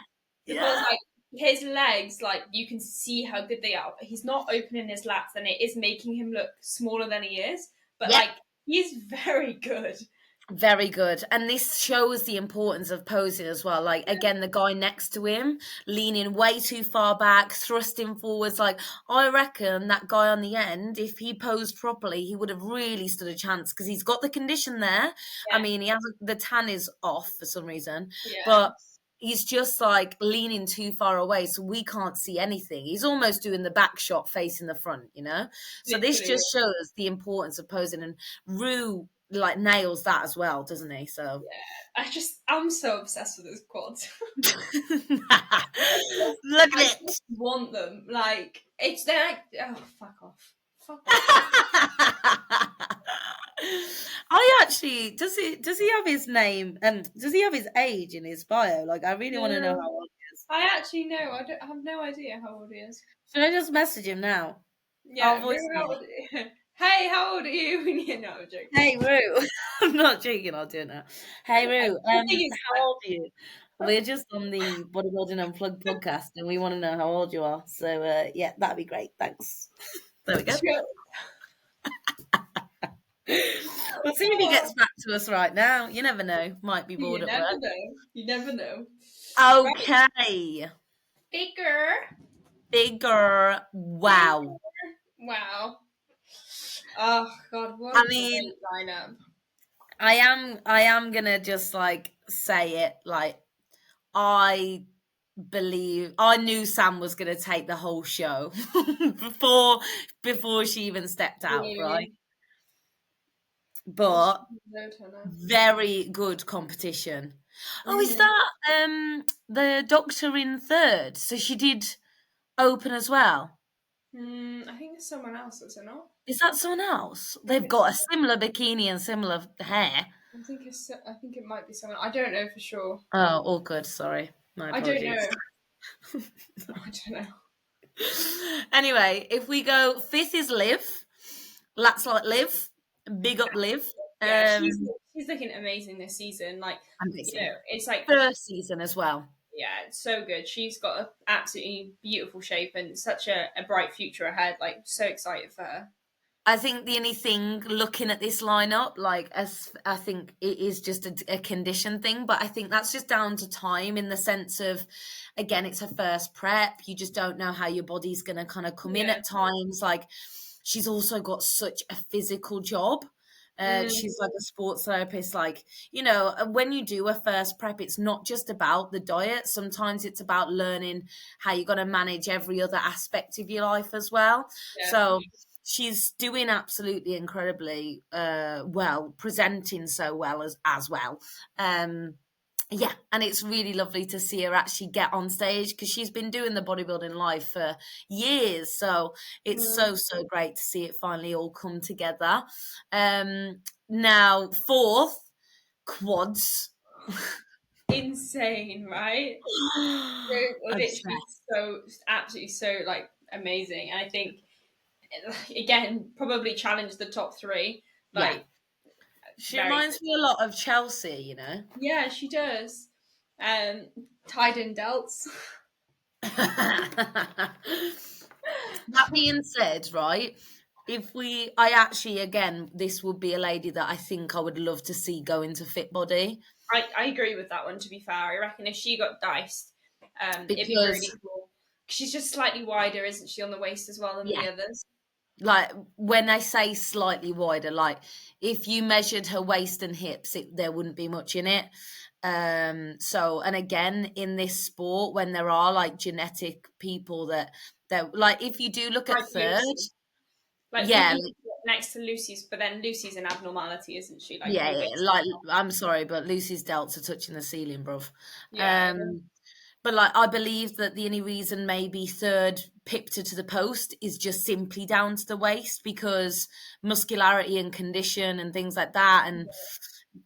because yeah, like his legs, like you can see how good they are. But he's not opening his lats, and it is making him look smaller than he is. But yep. like he's very good. Very good. And this shows the importance of posing as well. Like, again, the guy next to him leaning way too far back, thrusting forwards. Like, I reckon that guy on the end, if he posed properly, he would have really stood a chance because he's got the condition there. I Yeah, mean, he has the tan is off for some reason, yeah, but he's just like leaning too far away so we can't see anything. He's almost doing the back shot facing the front, you know? So this literally. just shows the importance of posing. And Rue like nails that as well, doesn't he? So I'm so obsessed with his quads. look I at just it. want them. Like they're like, oh fuck off, fuck off. I actually does he have his name and does he have his age in his bio? Like I really want to know No, how old he is. I actually know. I have no idea how old he is. Should I just message him now? I'll Yeah, voice Rue, how note. old? Hey, how old are you? Yeah, no, I'm joking. Hey Roo. I'm not joking, I'll do it now. Hey Roo, The thing is, how old are you? We're just on the Bodybuilding Unplugged podcast and we want to know how old you are. So yeah, that'd be great. Thanks. There we go. We'll see if he gets back to us right now. You never know. Might be bored you at never work. know. You never know. Right, Okay. Baker. Bigger. Wow. Wow. Oh God, what I a mean, great lineup. I am gonna just like say it. Like I I knew Sam was gonna take the whole show before she even stepped out, right? Really. But Zona. very good competition. Oh, is Mm-hmm. that the doctor in third? So she did open as well. I think it's someone else, is it not? Is that someone else? I think They've it's. got a similar bikini and similar hair. I think it might be someone. I don't know for sure. Oh, all good. Sorry. My I don't know. apologies. I don't know. Anyway, if we go fifth is Liv. Let's like Liv. Big up Liv. Yeah, she's looking amazing this season. Like, Amazing. it's like First season as well. Yeah, it's so good. She's got an absolutely beautiful shape and such a bright future ahead. Like, so excited for her. I think the only thing looking at this lineup, like, as I think it is just a condition thing, but I think that's just down to time in the sense of, again, it's her first prep. You just don't know how your body's going to kind of come in Yeah. at times. Like, she's also got such a physical job. Mm, She's like a sports therapist. Like, when you do a first prep, it's not just about the diet. Sometimes it's about learning how you're going to manage every other aspect of your life as well. yeah. So, she's doing absolutely incredibly well, presenting so well as well. Yeah, and it's really lovely to see her actually get on stage because she's been doing the bodybuilding live for years. So it's Mm. so great to see it finally all come together. Now, fourth, quads. Insane, right? They're literally Obsessed. so absolutely so like amazing, and I think again probably challenge the top three. Yeah, Like she very reminds me a lot of Chelsea. yeah, she does. Um, tied in delts. That being said, right, I actually, again, this would be a lady that I think I would love to see go into Fit Body I agree with that one. To be fair, I reckon if she got diced, it'd be really because, cool. She's just slightly wider, isn't she, on the waist as well than yeah, the others? like when I say slightly wider, like if you measured her waist and hips, there wouldn't be much in it. So, and again, in this sport, when there are like genetic people that like, if you do look Like at third, Lucy, like yeah, Lucy next to Lucy's, but then Lucy's an abnormality, isn't she? Like yeah, her yeah, waist. like I'm sorry, but Lucy's delts are touching the ceiling, bruv. Yeah, Um, but like I believe that the only reason maybe third pipped her to the post is just simply down to the waist because muscularity and condition and things like that, and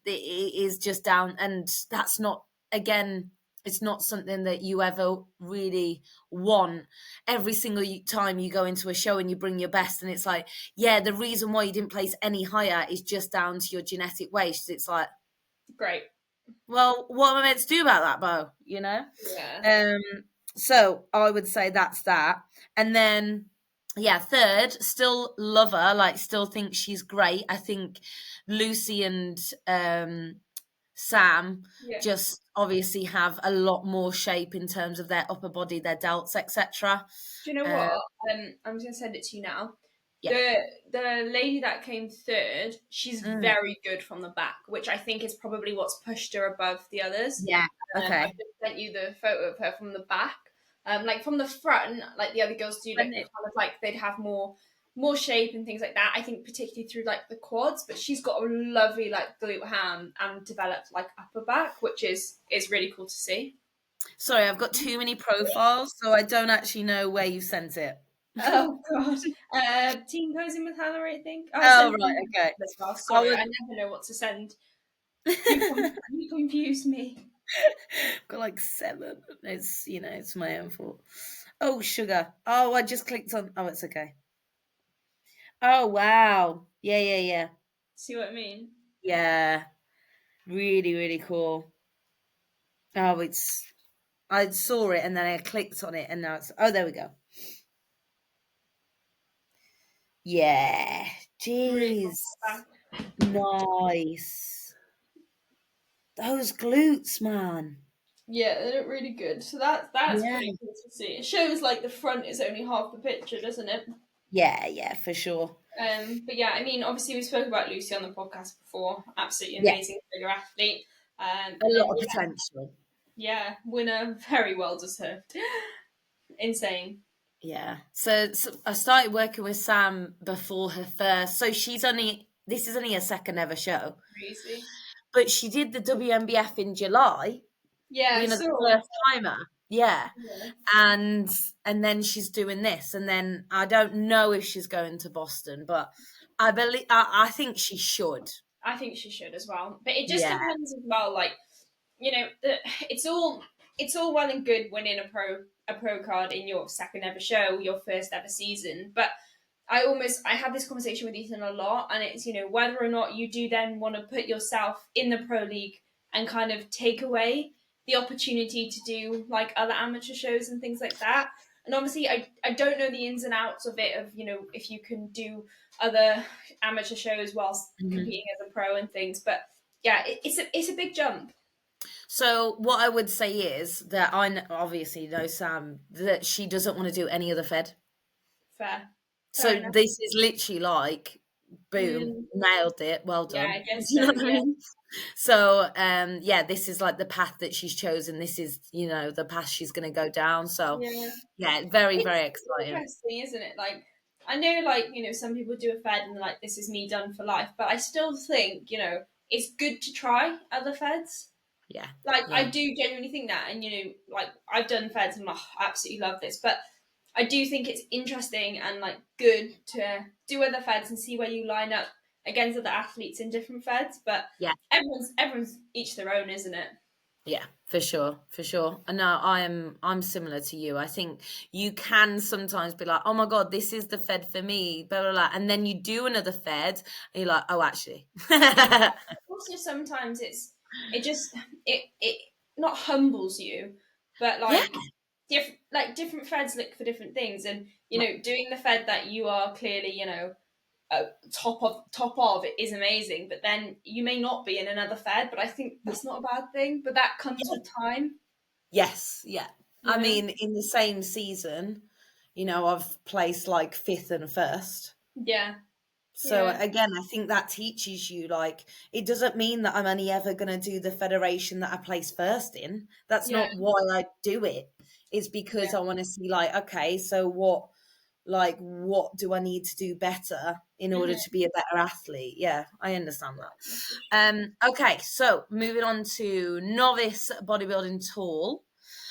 it is just down, and that's not again. It's not something that you ever really want every single time you go into a show and you bring your best. And it's like, yeah, the reason why you didn't place any higher is just down to your genetic waste. It's like, great. well, what am I meant to do about that, Bo? Yeah, Um, so I would say that's that. And then, yeah, third, still love her, like, still think she's great. I think Lucy and Sam yeah. just obviously have a lot more shape in terms of their upper body, their delts, etc. Do you know Uh, what? I'm just gonna send it to you now. yeah. The lady that came third, she's Mm, very good from the back, which I think is probably what's pushed her above the others. yeah. I Okay. just sent you the photo of her from the back. Like from the front, like the other girls do look When kind it- of like they'd have more shape and things like that. I think particularly through like the quads, but she's got a lovely like glute ham and developed like upper back, which is really cool to see. Sorry, I've got too many profiles, so I don't actually know where you sent it. Oh god. Team posing with Hannah, I think. Oh, I Oh, sent right, you okay. as well. I Sorry, was I never know what to send. You confuse me. got like seven. It's my own fault. Oh, sugar. Oh, I just clicked on. Oh, it's okay. Oh, wow. Yeah, yeah, yeah. See what I mean? Yeah. Really, really cool. Oh, I saw it and then I clicked on it and now oh, there we go. Yeah. Really Jeez. back. Nice. Those glutes, man. Yeah, they look really good. So that's Yeah. pretty cool to see. It shows like the front is only half the picture, doesn't it? Yeah, yeah, for sure. But yeah, I mean, obviously we spoke about Lucy on the podcast before. Absolutely Yeah. amazing figure athlete. A And then lot of potential. yeah, winner, very well deserved. Insane. Yeah. So I started working with Sam before her first. So this is only her second ever show, Crazy. but she did the WNBF in July, Yeah, the so first timer. Yeah. yeah. And then she's doing this. And then I don't know if she's going to Boston, but I think she should. I think she should as well. But it just Yeah. depends as well, like, you know, it's all well and good winning a pro card in your second ever show, your first ever season. But I have this conversation with Ethan a lot, and it's, you know, whether or not you do then want to put yourself in the pro league and kind of take away the opportunity to do like other amateur shows and things like that. And obviously, I don't know the ins and outs of it, of, you know, if you can do other amateur shows whilst competing as a pro and things. But yeah, it's a big jump. So what I would say is that obviously know Sam, that she doesn't want to do any other Fed. Fair. Fair So enough. this is literally like, boom, Mm, nailed it. Well yeah, done. I guess You know so. what I Yeah. mean? So yeah, this is like the path that she's chosen. This is, you know, the path she's going to go down. So Yeah. yeah, very, It's very exciting. interesting, isn't it? Like, I know, like, you know, some people do a Fed and like, this is me done for life, but I still think, you know, it's good to try other Feds. Yeah. Like, I Yeah. do genuinely think that, and, you know, like, I've done Feds and I absolutely love this, but I do think it's interesting and like good to do other Feds and see where you line up against other athletes in different Feds. But Yeah. everyone's each their own, isn't it? Yeah, for sure, for sure. And no, I'm similar to you. I think you can sometimes be like, oh my God, this is the Fed for me, blah blah blah. And then you do another Fed and you're like, oh actually. Also, sometimes it just it not humbles you, but Yeah. different Feds look for different things, and you know, doing the Fed that you are clearly, you know, top of it is amazing, but then you may not be in another Fed, but I think that's not a bad thing, but that comes with time. Yes, yeah. You I know. mean, in the same season, you know, I've placed like fifth and first. Yeah. So Yeah. again, I think that teaches you, like, it doesn't mean that I'm only ever going to do the federation that I place first in. That's Yeah. not why I do it. It's because Yeah. I want to see, like, okay, so what do I need to do better in order Mhm. to be a better athlete? Yeah, I understand that. Yeah, for sure. Okay, so moving on to novice bodybuilding tall.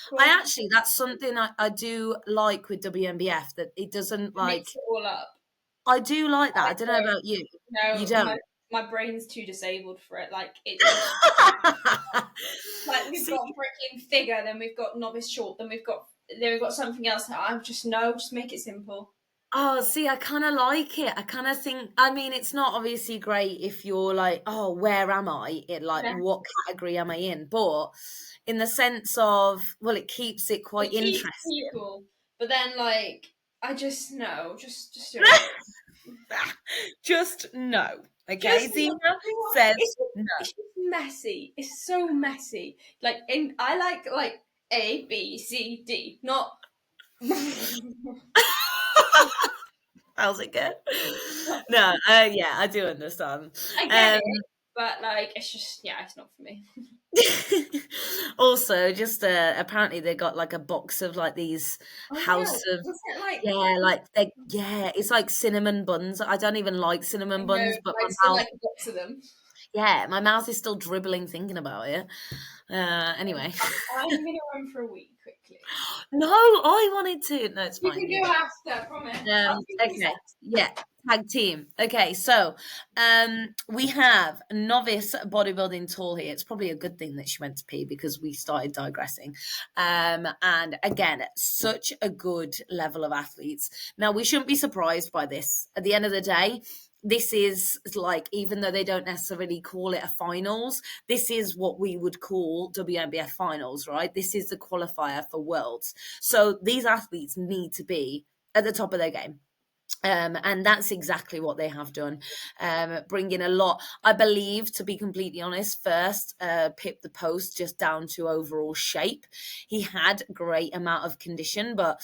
Cool. That's something I do like with WNBF, that it doesn't It mix like, it all up. I do like that. I I don't know don't. about you. You No, don't? my brain's too disabled for it. Like it's like we've See, got freaking figure, then we've got novice short, then we've got something else. I'm just no, just make it simple. oh, see, I kind of like it. I kind of think, I mean, it's not obviously great if you're like, oh, where am I? Like, Yeah. what category am I in? But in the sense of, well, it keeps it quite It keeps interesting. people, but then like I just no, just do it. Just no. Okay, Just Zena no. You know what? says no. It's just messy. It's so messy. Like I like A B C D, not. How's it go? No, yeah, I do understand. I get Um, it, but like it's just it's not for me. also, just apparently they got like a box of like these Oh yeah, house of, was it like? yeah, it's like cinnamon buns. I don't even like I cinnamon know, buns, but I still like a box of them. my mouth is still dribbling thinking about it. Anyway. I'm gonna run for a week quickly. No, I wanted to. No, it's You fine. can You go go. after, I promise. I'll keep this Okay. Yeah. Tag team. Okay, so we have novice bodybuilding tall here. It's probably a good thing that she went to pee because we started digressing. And again, such a good level of athletes. Now we shouldn't be surprised by this. At the end of the day, this is like, even though they don't necessarily call it a finals, this is what we would call WNBF finals, right? This is the qualifier for worlds. So these athletes need to be at the top of their game. And that's exactly what they have done. Bringing a lot, I believe, to be completely honest, first Pip the Post just down to overall shape. He had a great amount of condition, but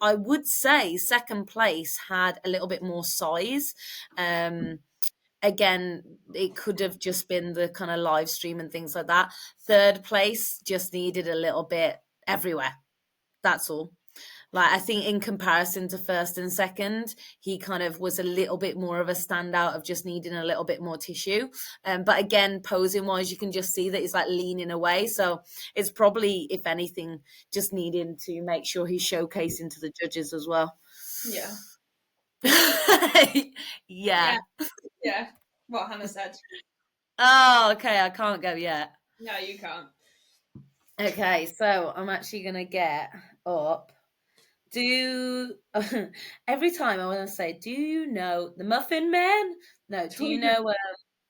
I would say second place had a little bit more size. Again, it could have just been the kind of live stream and things like that. Third place just needed a little bit everywhere. That's all. Like, I think in comparison to first and second, he kind of was a little bit more of a standout of just needing a little bit more tissue. But again, posing wise, you can just see that he's like leaning away. So it's probably, if anything, just needing to make sure he's showcasing to the judges as well. Yeah. Yeah. Yeah. What Hannah said. Oh, okay. I can't go yet. No, you can't. Okay, so I'm actually gonna get up. Every time I want to say, do you know the Muffin Man? No, do you know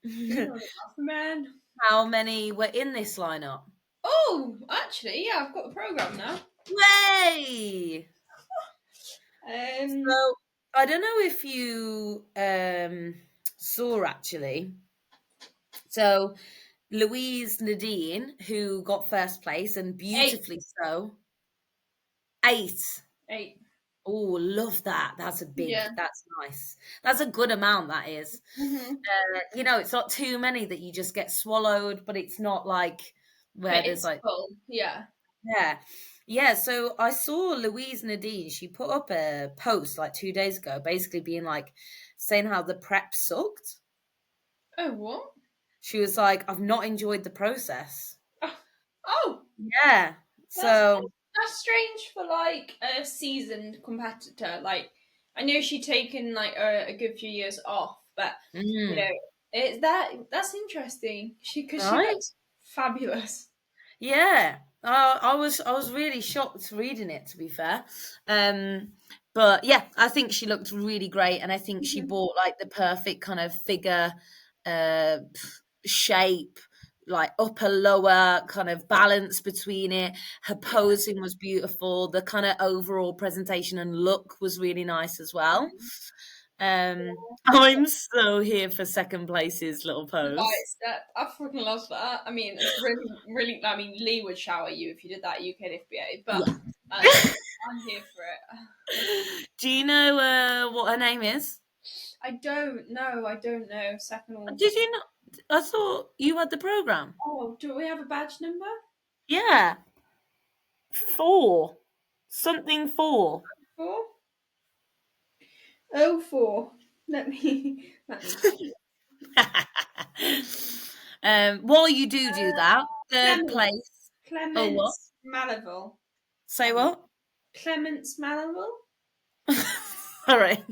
You know, man. how many were in this lineup? Oh, actually, yeah, I've got the program now. Way! Um, So I don't know if you saw actually. So Louise Nadine, who got first place and eight, beautifully so, 8. 8. Oh, love that. Yeah. That's nice. That's a good amount, that is. Mhm. It's not too many that you just get swallowed, but it's not like where But there's it's like, full. Yeah. yeah. Yeah, so I saw Louise Nadine, she put up a post like 2 days ago, basically being like, saying how the prep sucked. Oh, what? She was like, I've not enjoyed the process. Oh, oh, Yeah. that's So, that's strange for like a seasoned competitor. Like, I know she'd taken like a good few years off, but you know, mm, that's interesting. She right? looks fabulous. Yeah, I was really shocked reading it, to be fair. But yeah, I think she looked really great, and I think she Mhm. brought like the perfect kind of figure, uh, shape, like upper lower kind of balance between it. Her Yeah. posing was beautiful. The kind of overall presentation and look was really nice as well. Mhm. I'm so here for second place's little pose. Nice. That I freaking love that. I mean, it's really, really. I mean, Lee would shower you if you did that UKFBA, but Yeah. I'm here for it. Do you know what her name is? I don't know. I don't know. Second or Did you not? I thought you had the program. oh, do we have a badge number? Yeah, 4 something 4. 4? Oh, 4. Let me check. While you do that, third Clements. place. Oh, what? Clements Malavel. Say Um, what? Clements Malavel? All right.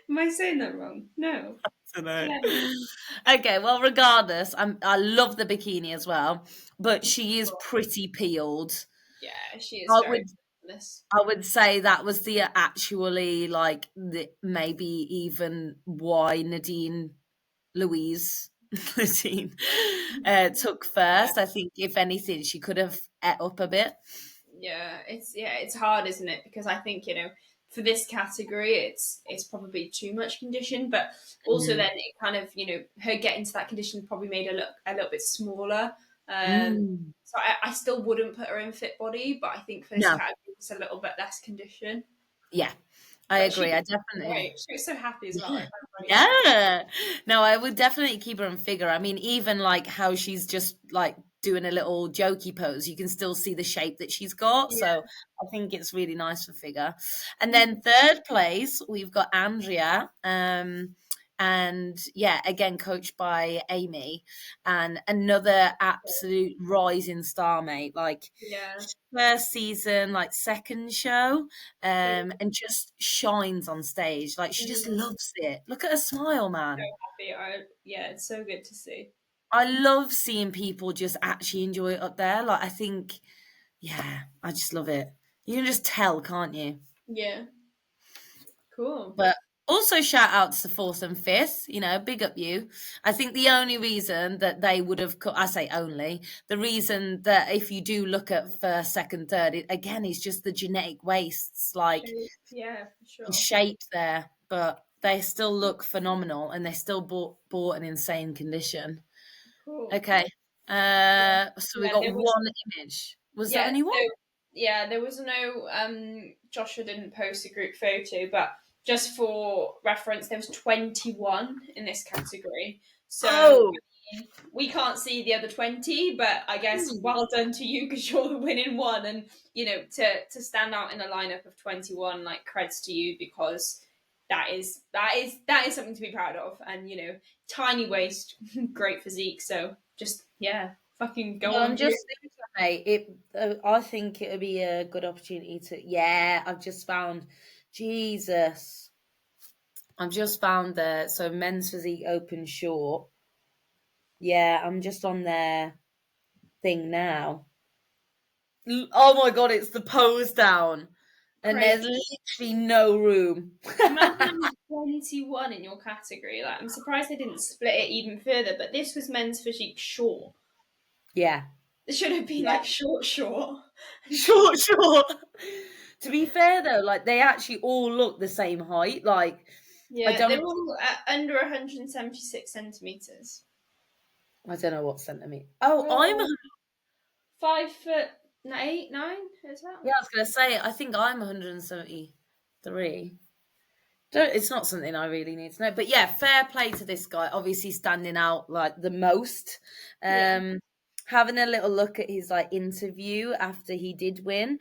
Am I saying that wrong? No. I don't know. Clements. Okay, well, regardless, I love the bikini as well, but she is pretty peeled. Yeah, she is I very would fabulous. I would say that was the actually like maybe even why Nadine Louise Nadine took Yeah. first. I think if anything, she could have ate up a bit. It's hard, isn't it? Because I think for this category, it's probably too much condition, but also Mm. then it kind of her getting to that condition probably made her look a little bit smaller. Mm. So I still wouldn't put her in fit body, but I think for this No, category, it's a little bit less condition. yeah, I But she agree. I looks definitely. great. She was so happy as well. Yeah. Like, I'm very happy. Yeah. No, I would definitely keep her in figure. I mean, even like how she's just like doing a little jokey pose, you can still see the shape that she's got. So Yeah. I think it's really nice for figure. And Mhm. then third place, we've got Andrea. And yeah, again, coached by Amy, and another absolute rising star, mate. Like Yeah. first season, like second show, So, and just shines on stage. Like she just mm, loves it. Look at her smile, so man. happy. Yeah, it's so good to see. I love seeing people just actually enjoy it up there. Like I think, yeah, I just love it. You can just tell, can't you? Yeah. Cool. But also shout out to the fourth and fifth, big up you. I think the only reason that they would have, I say only, the reason that if you do look at first, second, third, again, is just the genetic wastes, like Yeah, for the sure. shape there, but they still look phenomenal and they still bought an insane condition. Cool. Okay. Yeah. So we Yeah, got there was one image. Was there yeah, only one? so yeah, there was no Joshua didn't post a group photo, but just for reference, there was 21 in this category. So Oh, I mean, we can't see the other 20, but I guess well done to you because you're the winning one, and to stand out in a lineup of 21, like creds to you because that is something to be proud of, and tiny waist, great physique. So just yeah, fucking go well, I'm on, you. just thinking, mate. I think it would be a good opportunity to. Yeah, I've just found. Jesus, I've just found the so men's physique open short. Yeah, I'm just on their thing now. Oh my god, it's the pose down, and there's Crazy. literally no room. Imagine having 21 in your category. I'm surprised they didn't split it even further. But this was men's physique short. Yeah. It should have been like short. Short. To be fair though, like they actually all look the same height. Like I Yeah, they're don't all under 176 centimeters. know what centimeter. Oh, Oh, 5'8", 9" is that? yeah, I was gonna say I think I'm 173. It's not something I really need to know, but yeah, fair play to this guy. Obviously, standing out like the most. Yeah. Having a little look at his like interview after he did win.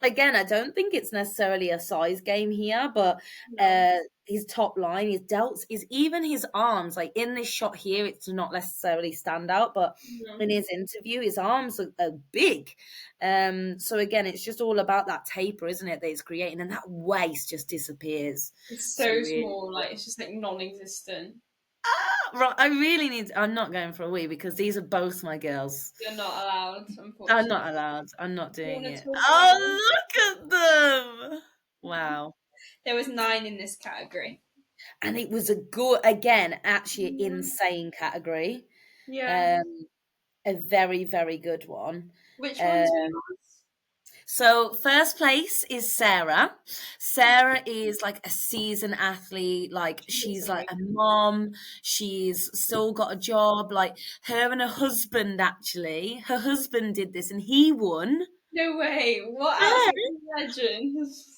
Again, I don't think it's necessarily a size game here, but No. his top line, his delts, is even his arms. Like in this shot here, it's not necessarily stand out, but No. in his interview, his arms are big. So again, it's just all about that taper, isn't it, that it's creating, and that waist just disappears. It's So so really, small, like it's just like non-existent. right, I really need. I'm not going for a wee because these are both my girls. You're not allowed, I'm unfortunately. not allowed. I'm not You doing want to it. talk about them? Oh, look at them! Wow. There was 9 in this category. And it was a good, again, actually Yeah. insane category. Yeah. Um, a very, very good one. Which one's Um, yours? so first place is Sarah. Sarah is like a seasoned athlete. Like She looks she's like a amazing. mom. She's still got a job. Like her and her husband, actually, her husband did this and he won. No way! What Yeah. absolute legends!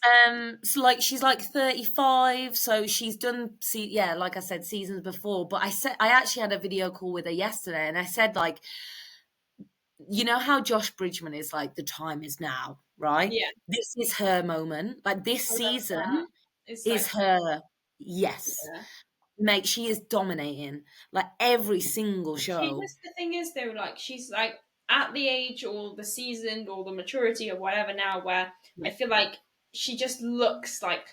So like she's like 35, so she's done yeah, like I said, seasons before. But I actually had a video call with her yesterday, and I said like, you know how Josh Bridgman is like, the time is now, right? Yeah, This is her moment. Like this I love that. season It's is like, her. Yes, yeah. mate, she is dominating like every single She show. just, the thing is though, like she's like at the age or the seasoned or the maturity or whatever now where I feel like she just looks like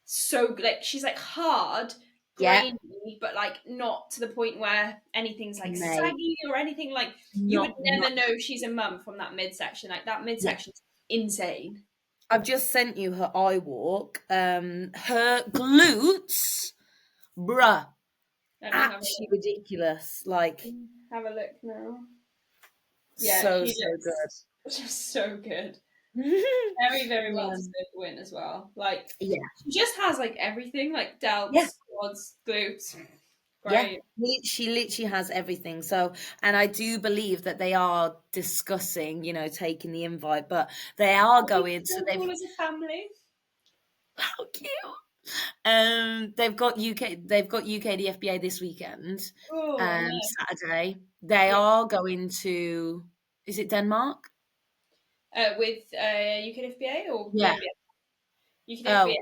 so like she's like hard, Yeah, grainy, but like not to the point where anything's like mate, saggy or anything like you would not never know she's a mum from that midsection. Like that yeah. midsection's insane. I've just sent you her eye walk. Her glutes, bruh, Let me actually ridiculous. Like have a look now. Yeah, so she so looks just so good. good. Very, very well um, deserved win as well. Like yeah, she just has like everything, like yeah, delts, quads, glutes. yeah. Great. She literally has everything. So, and I do believe that they are discussing, taking the invite, but they are Are we going. So still they've cool as a family? how cute. They've got UK DFBA this weekend. Oh no. Saturday. They Yeah. are going to. Is it Denmark? With UKFBA or Yeah. WNBF? Oh, UKFBA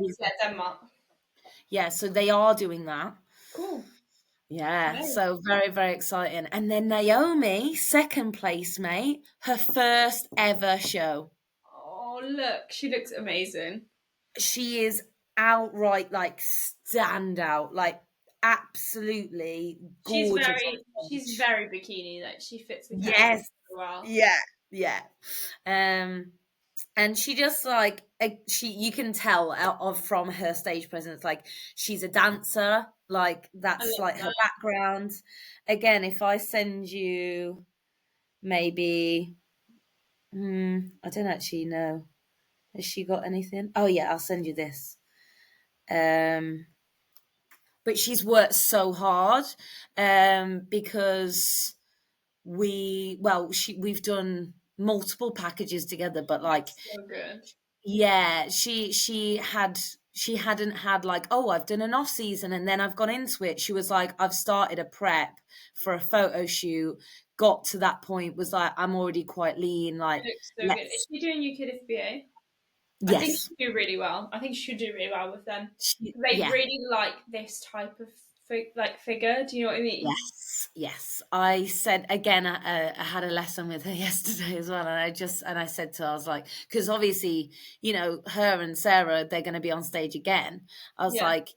is UK. Denmark. Yeah, so they are doing that. Cool. Yeah, Nice. so very, very exciting. And then Naomi, second place, mate, her first ever show. Oh look, she looks amazing. She is outright like standout, like absolutely gorgeous on She's stage. very bikini. Like she fits the category Yes. so well. Yeah. Yeah. Um and she just like you can tell out of from her stage presence like she's a dancer, like I that's love like her that. background. Again, if I send you maybe I don't actually know. Has she got anything? Oh yeah, I'll send you this. Um but she's worked so hard because we've done multiple packages together, but like So good. yeah, she hadn't had like, oh, I've done an off season and then I've gone into it. She was like, I've started a prep for a photo shoot, got to that point, was like, I'm already quite lean, She like looks so good. Is let's she doing UKFBA? I think yes. she'd do really well. I think she'd do really well with them. They Yeah. really like this type of figure. Do you know what I mean? Yes, yes. I said again. I had a lesson with her yesterday as well, and I said to her, I was like, because obviously, her and Sarah, they're going to be on stage again. I was Yeah, like,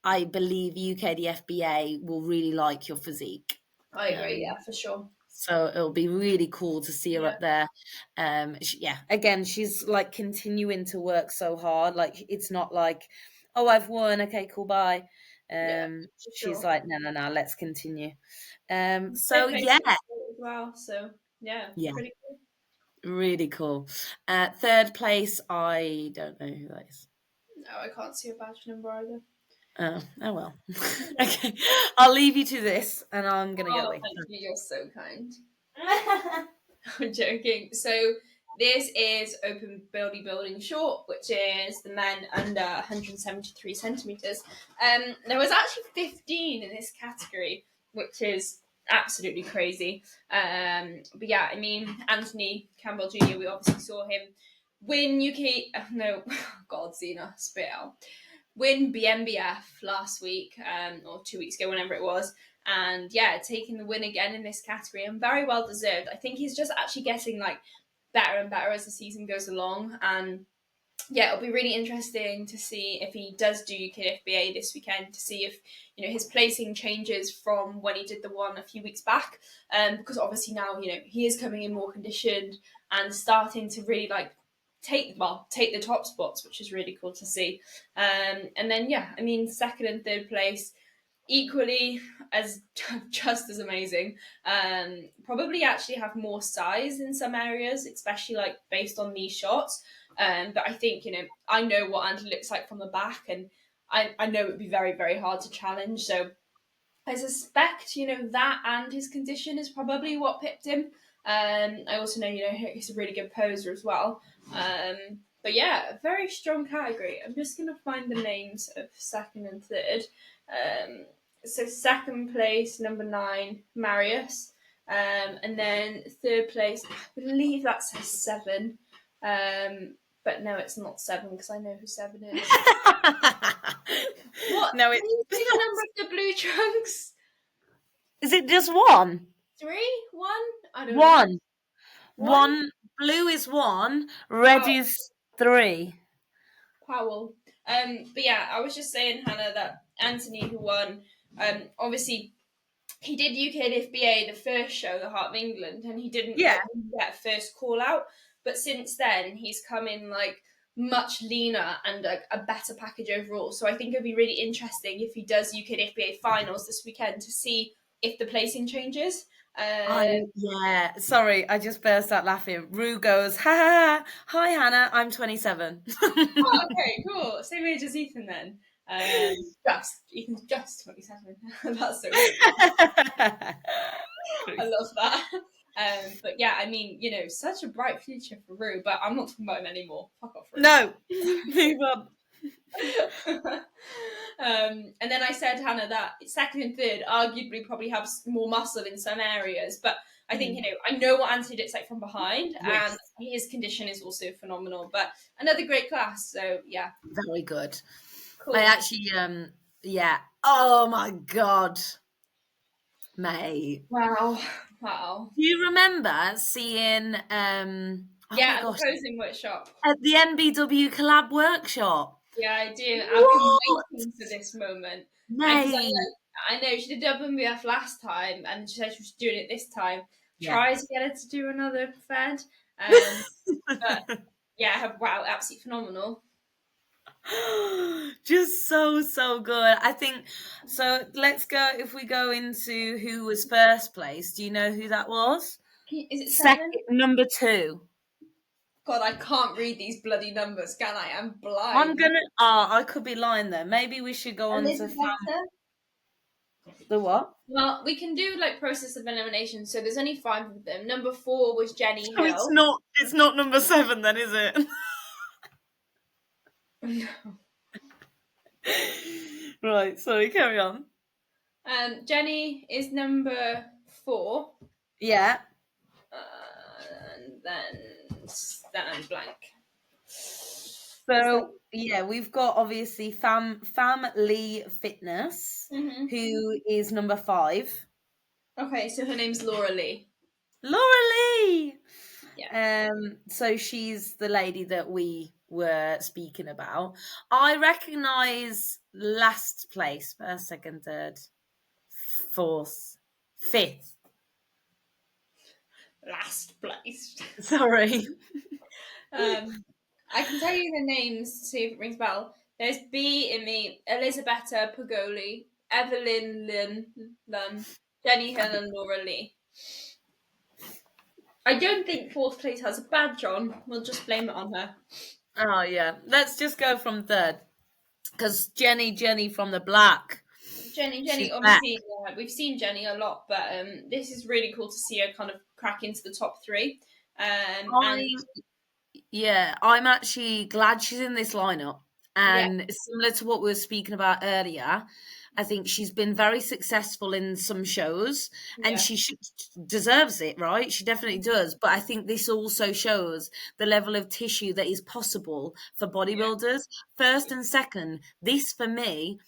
I believe UK the FBA will really like your physique. I agree. Um, Yeah, for sure. so it'll be really cool to see her Yeah, up there. Yeah, again, she's like continuing to work so hard. Like it's not like, oh, I've won. Okay, cool, bye. She's sure. like, no, let's continue. So Third place yeah, as well. So yeah, yeah, pretty cool. really cool. Third place, I don't know who that is. No, I can't see a badge number either. Oh well. Okay, I'll leave you to this, and I'm gonna go Oh, away. thank you. You're so kind. I'm joking. So this is open bodybuilding short, which is the men under 173 centimeters. There was actually 15 in this category, which is absolutely crazy. But yeah, I mean Anthony Campbell Jr. We obviously saw him win UK. No, God, Zena, spit out. Win BNBF last week, or 2 weeks ago, whenever it was. And yeah, taking the win again in this category, and very well deserved. I think he's just actually getting like better and better as the season goes along. And yeah, it'll be really interesting to see if he does do UKFBA this weekend, to see if his placing changes from when he did the one a few weeks back. Because obviously now he is coming in more conditioned and starting to really like take the top spots, which is really cool to see. And then yeah, I mean second and third place equally as just as amazing. Probably actually have more size in some areas, especially like based on these shots. But I think I know what Andy looks like from the back, and I know it would be very very hard to challenge. So I suspect that and his condition is probably what pipped him. I also know he's a really good poser as well. But yeah, a very strong category. I'm just gonna find the names of second and third. So second place, number 9, Marius. And then third place, I believe that says 7. But no, it's not 7 because I know who 7 is. What? No, Can you see the number of the blue trunks? is it just one? 3? 1? I don't know. One. 1? One. Blue is 1. Red Oh, is 3. Powell. But yeah, I was just saying, Hannah, that Anthony who won, obviously he did UKFBA the first show, the Heart of England, and he didn't get first call out. But since then, he's come in like much leaner and a better package overall. So I think it'd be really interesting if he does UKFBA finals this weekend to see if the placing changes. Yeah, sorry, I just burst out laughing. Rue goes, ha ha, ha. Hi Hannah, I'm 27. Oh, okay, cool. Same age as Ethan then. Ethan's just 27. That's so good. I love that. But yeah, I mean, such a bright future for Rue, but I'm not talking about him anymore. Fuck off, Rue. No, move on. And then I said, Hannah, that second and third arguably probably have more muscle in some areas, but I think I know what Anthony looks like from behind, Yes. and his condition is also phenomenal. But another great class, so yeah, Very good. cool. I actually, yeah. Oh my God, mate. Wow. Do you remember seeing, Yeah, at the posing workshop. at the NBW collab workshop? Yeah, I do. I've What? been waiting for this moment. Mate. I know she did WNBF last time, and she said she was doing it this time. Yeah. Try to get her to do another Fed. But yeah, wow, absolutely phenomenal. Just so good. I think so. Let's go. If we go into who was first place, do you know who that was? Is it 7? Number 2. God, I can't read these bloody numbers, can I? I'm blind. I'm gonna. I could be lying there. Maybe we should go on to the what? Well, we can do like process of elimination. So there's only 5 of them. Number 4 was Jenny So Hill. it's not number 7 then, is it? No. Right. Sorry. Carry on. Jenny is number 4. Yeah. And then I'm blank. So yeah, we've got obviously Family Fitness, who is number 5. Okay, so her name's Laura Lee. Laura Lee. Yeah. So she's the lady that we were speaking about. I recognise last place, first, second, third, fourth, 5th. Last place. Sorry. I can tell you the names to see if it rings a bell. There's B in me, Elisabetta Pagoli, Evelyn Lynn, Jenny Hill, and Laura Lee. I don't think fourth place has a badge on. We'll just blame it on her. Oh yeah, let's just go from third because Jenny from the Black. Jenny, She's back. obviously, we've seen Jenny a lot, but this is really cool to see her kind of crack into the top three. And I'm actually glad she's in this lineup. yeah, And similar to what we were speaking about earlier, I think she's been very successful in some shows and yeah, she deserves it, right? She definitely does. But I think this also shows the level of tissue that is possible for bodybuilders. First and second, this for me,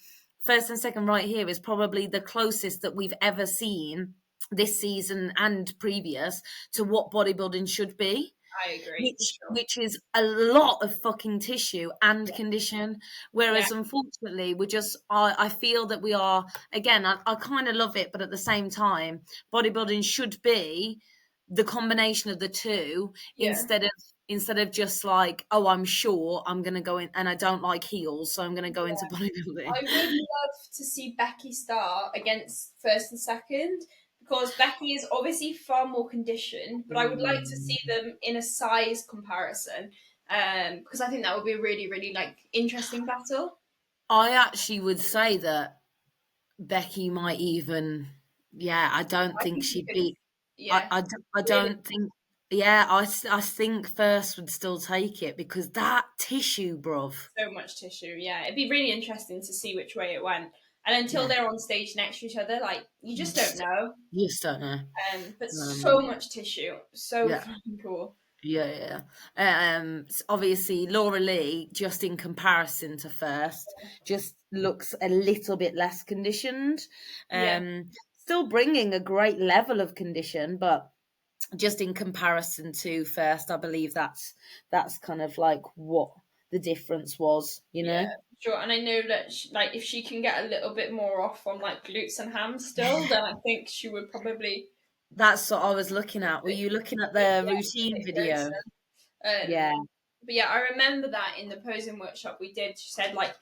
first and second right here is probably the closest that we've ever seen this season and previous to what bodybuilding should be, I agree for sure. which is a lot of fucking tissue and condition. Yeah, Whereas unfortunately, we're just I feel that we are again. I kind of love it, but at the same time, bodybuilding should be the combination of the two yeah. instead of just like, oh, I'm sure I'm gonna go in and I don't like heels, so I'm gonna go into bodybuilding. I would love to see Becky start against first and second because Becky is obviously far more conditioned, but I would like to see them in a size comparison because I think that would be a really, really like interesting battle. I actually would say that Becky might even, yeah, I don't I think think you she'd could, beat. yeah, I really don't think. Yeah, I think first would still take it because that tissue, bruv. so much tissue. Yeah, it'd be really interesting to see which way it went. And until Yeah, they're on stage next to each other, like you you just don't know. just don't know. But so Um, much tissue, so yeah, fucking cool. obviously Laura Lee, just in comparison to first, just looks a little bit less conditioned. Yeah, Still bringing a great level of condition, but just in comparison to first, I believe that's kind of like what the difference was, you yeah, know. sure. And I know that like if she can get a little bit more off on like glutes and hams still, then I think she would probably That's what I was looking at. Were you looking at the routine video? Yeah, But yeah, I remember that in the posing workshop we did. She said like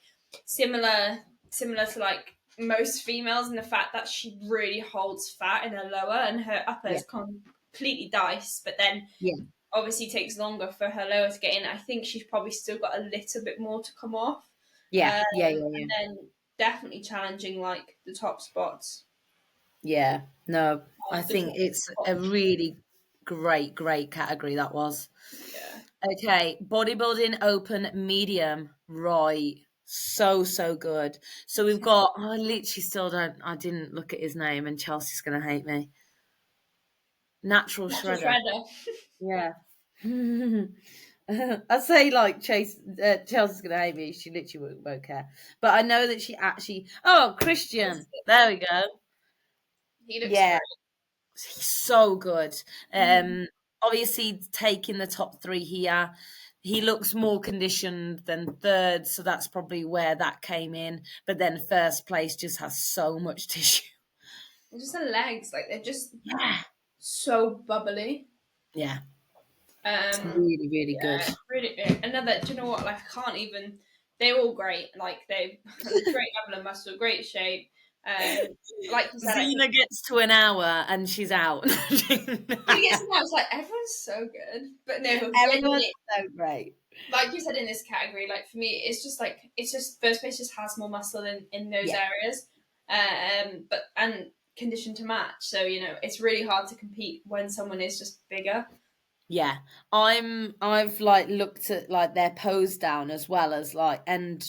similar to like most females in the fact that she really holds fat in her lower and her upper yeah, is completely dice, but then yeah, obviously takes longer for her lower to get in. I think she's probably still got a little bit more to come off. yeah, yeah, yeah, And yeah. then definitely challenging like the top spots. Yeah. No, I The think it's top, a really great category that was. yeah. Okay, bodybuilding open medium, right? So good. So we've got. I literally still don't. I didn't look at his name, and Chelsea's gonna hate me. Natural Natural shredder. shredder. Yeah. I'd say like Chelsea's gonna hate me. She literally won't care. But I know that she actually. Oh, Christian. There we go. He looks Yeah, great. he's so good. Mm. Obviously taking the top three here. He looks more conditioned than third, so that's probably where that came in. But then first place just has so much tissue. Just the legs, like they're just Yeah, so bubbly. yeah, really good. Yeah, really. Another. Do you know what? Like, I can't even. They're all great. Like, they great level of muscle, great shape. Like you said, I think Zena gets to an hour and she's out. she gets now. It's like everyone's so good, but no, Everyone's genuinely, so great. like you said in this category, like for me, it's just first place just has more muscle in those Yeah. areas, but and conditioned to match. So it's really hard to compete when someone is just bigger. Yeah, I've like looked at like their pose down as well as like, and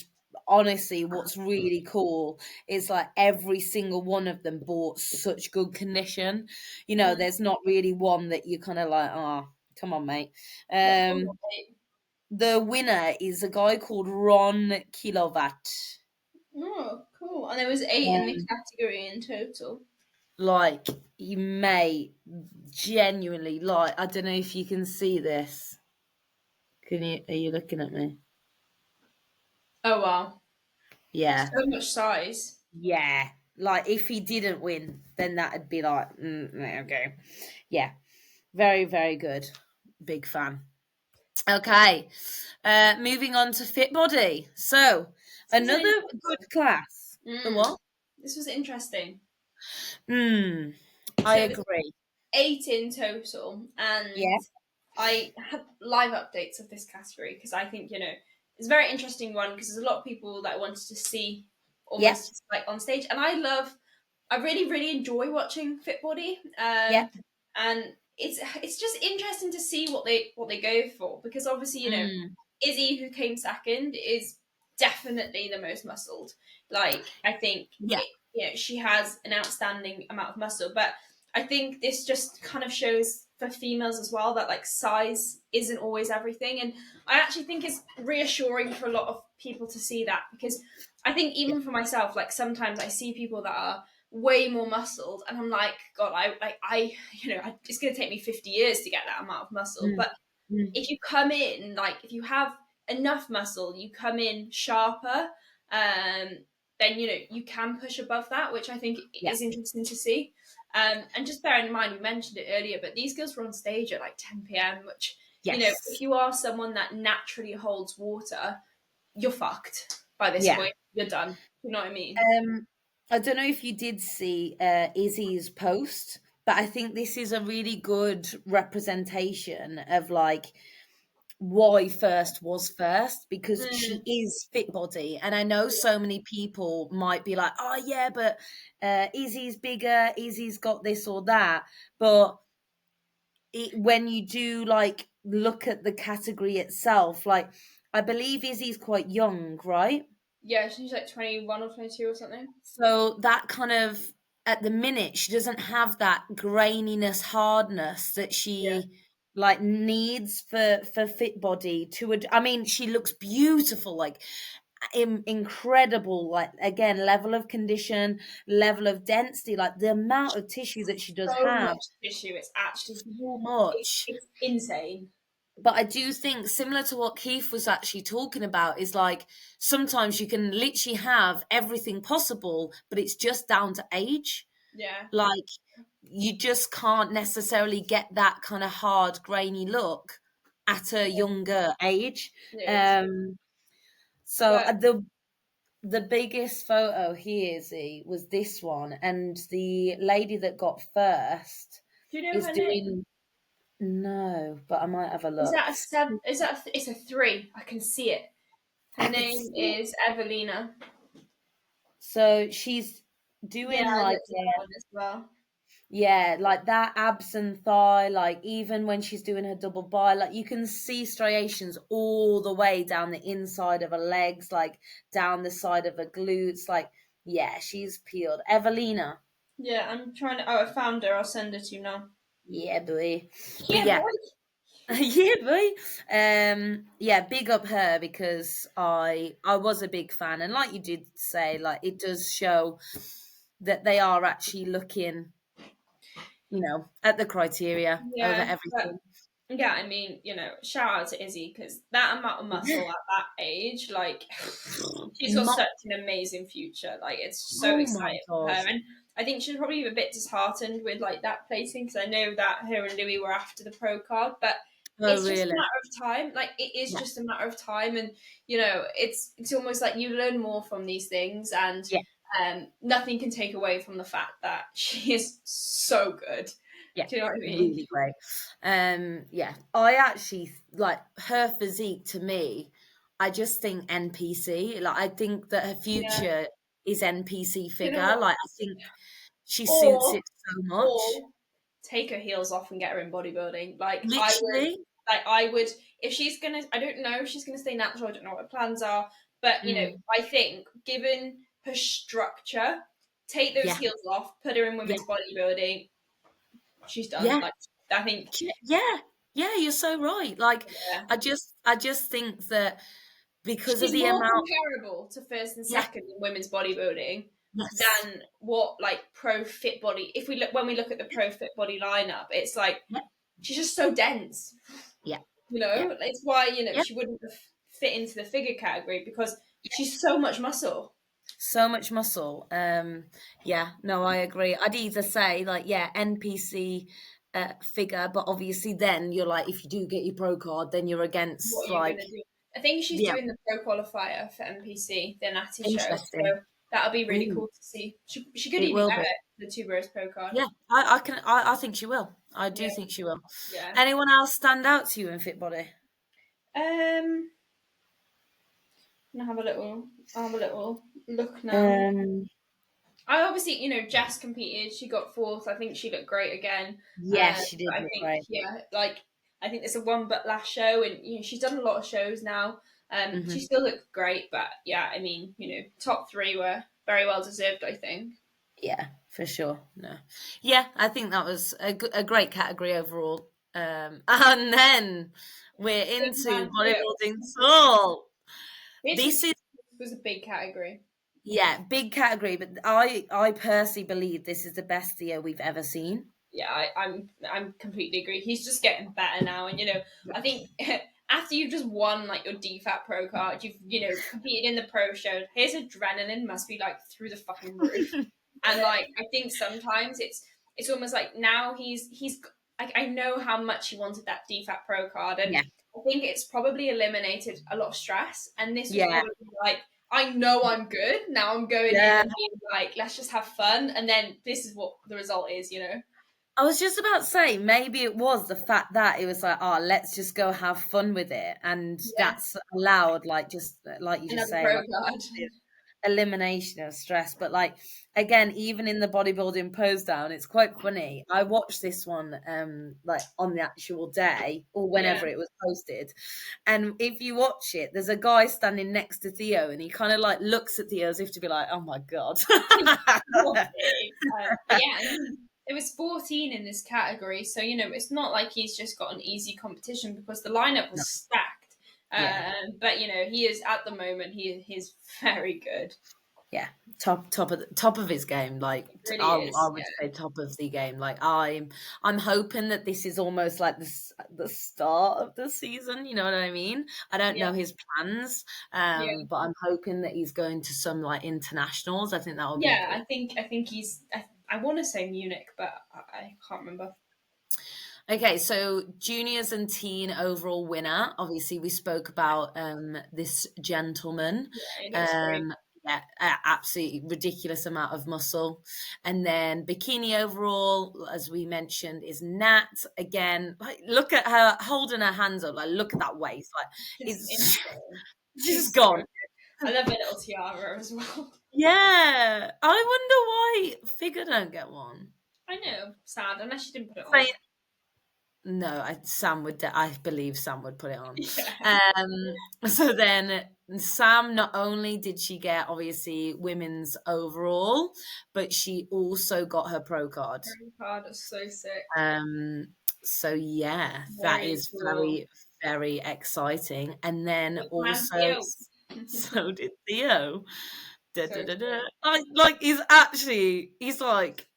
honestly, what's really cool is like every single one of them bought such good condition. Mm. There's not really one that you kind of like, oh, come on, mate. What The winner is a guy called Ron Kilowatt. Oh, cool. And there was 8 in the Um, category in total. like you may genuinely like. I don't know if you can see this. Can you? Are you looking at me? Oh wow. Yeah. So much size. Yeah, like if he didn't win, then that'd be like, okay, yeah, very good, big fan. Okay. Moving on to Fit Body. So, This was an another interesting. good class. The Mm, what? this was interesting. Hmm. I So there's agree. 8 in total, and Yeah. I have live updates of this category because I think it's a very interesting one because there's a lot of people that I wanted to see Yeah. almost like on stage, and I really really enjoy watching Fit Body, Yeah. and it's just interesting to see what they go for because obviously Mm. Izzy, who came second, is definitely the most muscled. Like, I think Yeah. she has an outstanding amount of muscle, but I think this just kind of shows for females as well that like size isn't always everything, and I actually think it's reassuring for a lot of people to see that because I think Yeah. even for myself, like sometimes I see people that are way more muscled, and I'm like, God, it's going to take me 50 years to get that amount of muscle, Mm. but Mm. if you come in like if you have enough muscle, you come in sharper, um, then you can push above that, which I think Yeah. is interesting to see. And just bearing in mind, we mentioned it earlier, but these girls were on stage at like 10 p.m., which if Yes. you are someone that naturally holds water, you're fucked by this Yeah. point. You're done. You know what I mean? I don't know if you did see Izzy's post, but I think this is a really good representation of like why first was first because she Mm, is Fit Body, and I know so many people might be like, oh yeah, but Izzy's bigger, Izzy's got this or that, but when you do like look at the category itself, like I believe Izzy's quite young, right? yeah, she's like 21 or 22 or something. So that kind of at the minute she doesn't have that graininess, hardness that Yeah. she like needs for Fit Body to I mean she looks beautiful, like incredible, like again level of condition, level of density, like the amount of tissue that she does So have, much tissue. It's actually so much. it's insane. But I do think similar to what Keith was actually talking about is like sometimes you can literally have everything possible, but it's just down to age. Yeah, Like you just can't necessarily get that kind of hard, grainy look at a younger age. it is. Um, so But the biggest photo here, Z, was this one, and the lady that got first do you know is her name? doing no, but I might have a Is look. that a seven? Is that it's a three? I can see it. Her I could name see. is Evelina. So she's Yeah, doing I like looked at that one as well. yeah, like that abs and thigh, like even when she's doing her double bi, like you can see striations all the way down the inside of her legs, like down the side of her glutes, like yeah, she's peeled. Evelina. Yeah, I'm trying to. Oh, I found her. I'll send it to you now. Yeah, boy. But Yeah, yeah, boy. yeah, boy. Yeah, big up her because I was a big fan, and like you did say, like it does show that they are actually looking, at the criteria over Yeah, but everything. yeah, I mean, shout out to Izzy because that amount of Yeah. muscle at that age, like, she's got Mo- such an amazing future. Like, it's so oh my exciting for her, gosh. and I think she's probably a bit disheartened with like that placing because I know that her and Louis were after the pro card, but Oh it's just a really? matter of time. Like, it is Yeah. just a matter of time, and it's almost like you learn more from these things, and Yeah. nothing can take away from the fact that she is so good. Yeah. Do you know what I mean? Really great. Yeah. I actually like her physique to me, I just think NPC. Like I think that her Yeah. future is NPC You know figure. what? Like I think she suits Or it so much. or take her heels off and get her in bodybuilding. Literally. I would if she's gonna. I don't know if she's gonna stay natural. I don't know what her plans are, but Mm. I think given her structure, take those Yeah. heels off, put her in Yeah. women's bodybuilding. She's done. Yeah. Like, I think, Yeah. Yeah, you're so right. Like yeah. I just think that because of She's the more amount. comparable to first and Yeah. second in women's bodybuilding Yes. than what like pro fit body. If we look when we look at the pro fit body lineup, it's like Yeah. she's just so dense. Yeah. Yeah. It's why Yeah. she wouldn't fit into the figure category because she's so much muscle. So much muscle. Yeah, no, I agree. I'd either say like, yeah, NPC figure, but obviously then you're like, if you do get your pro card, then you're What against are you like, gonna do? I think she's yeah, doing the pro qualifier for NPC, the Natty show. interesting. So that'll be really Ooh, cool to see. She could it even will get be. it, the Two Bros pro card. Yeah, I think she will. I Yeah, do think she will. yeah. Anyone else stand out to you in Fit Body? Um, I'll have a little look now. Um, I obviously, Jess competed. She got fourth. I think she looked great again. yes, she But did I look think, great. yeah, like I think it's a one but last show, and she's done a lot of shows now. She Hmm. still looked great, but yeah, I mean, top three were very well deserved. I think. Yeah, for sure. No, yeah, I think that was a great category overall. And then we're Big into man too. bodybuilding soul. This This is was a big category. yeah, big category, but I personally believe this is the best Theo we've ever seen. Yeah, I'm completely agree. He's just getting better now, and I think after you've just won like your DFAT pro card, you've competed in the pro show. His adrenaline must be like through the fucking roof, and like I think sometimes it's almost like now he's like I know how much he wanted that DFAT pro card, and Yeah, I think it's probably eliminated a lot of stress. And this was yeah, probably like I know I'm good now. I'm going in yeah. and being like, let's just have fun, and then this is what the result is. I was just about to say maybe it was the fact that it was like, oh, let's just go have fun with it, and Yeah, that's allowed, like just like you just another say, pro like card. elimination of stress. But like again, even in the bodybuilding pose down, it's quite funny. I watched this one like on the actual day or Yeah. whenever it was posted, and if you watch it, there's a guy standing next to Theo, and he kind of like looks at Theo as if to be like, oh my god. But yeah, I mean, there was 14 in this category, so it's not like he's just got an easy competition because the lineup No, was stacked. yeah. But he is at the moment he's very good. Yeah, top of his game. Like He really I is. would Yeah. say top of the game. Like I'm hoping that this is almost like the start of the season. You know what I mean? I don't Yeah. know his plans, Yeah. but I'm hoping that he's going to some like internationals. I think that would be Yeah. cool. I think he's. I want to say Munich, but I can't remember. Okay, so juniors and teen overall winner. Obviously, we spoke about this gentleman. Yeah, it looks great. Um, yeah, absolutely ridiculous amount of muscle. And then bikini overall, as we mentioned, is Nat. Again, like, look at her holding her hands up. Like, look at that waist. Like, Just it's insane. just She's so gone. good. I love her little tiara as well. Yeah, I wonder why Figure don't get one. I know, sad, unless she didn't put it on. Saying no, Sam would. I believe Sam would put it on. Yeah, So then Sam, not only did she get obviously women's overall, but she also got her pro card. very hard. It's so sick. Um, so yeah, that Very is cool. very, very exciting. And then Big man also, Theo. so did Theo. Da, So da, da, da. sick. Like he's like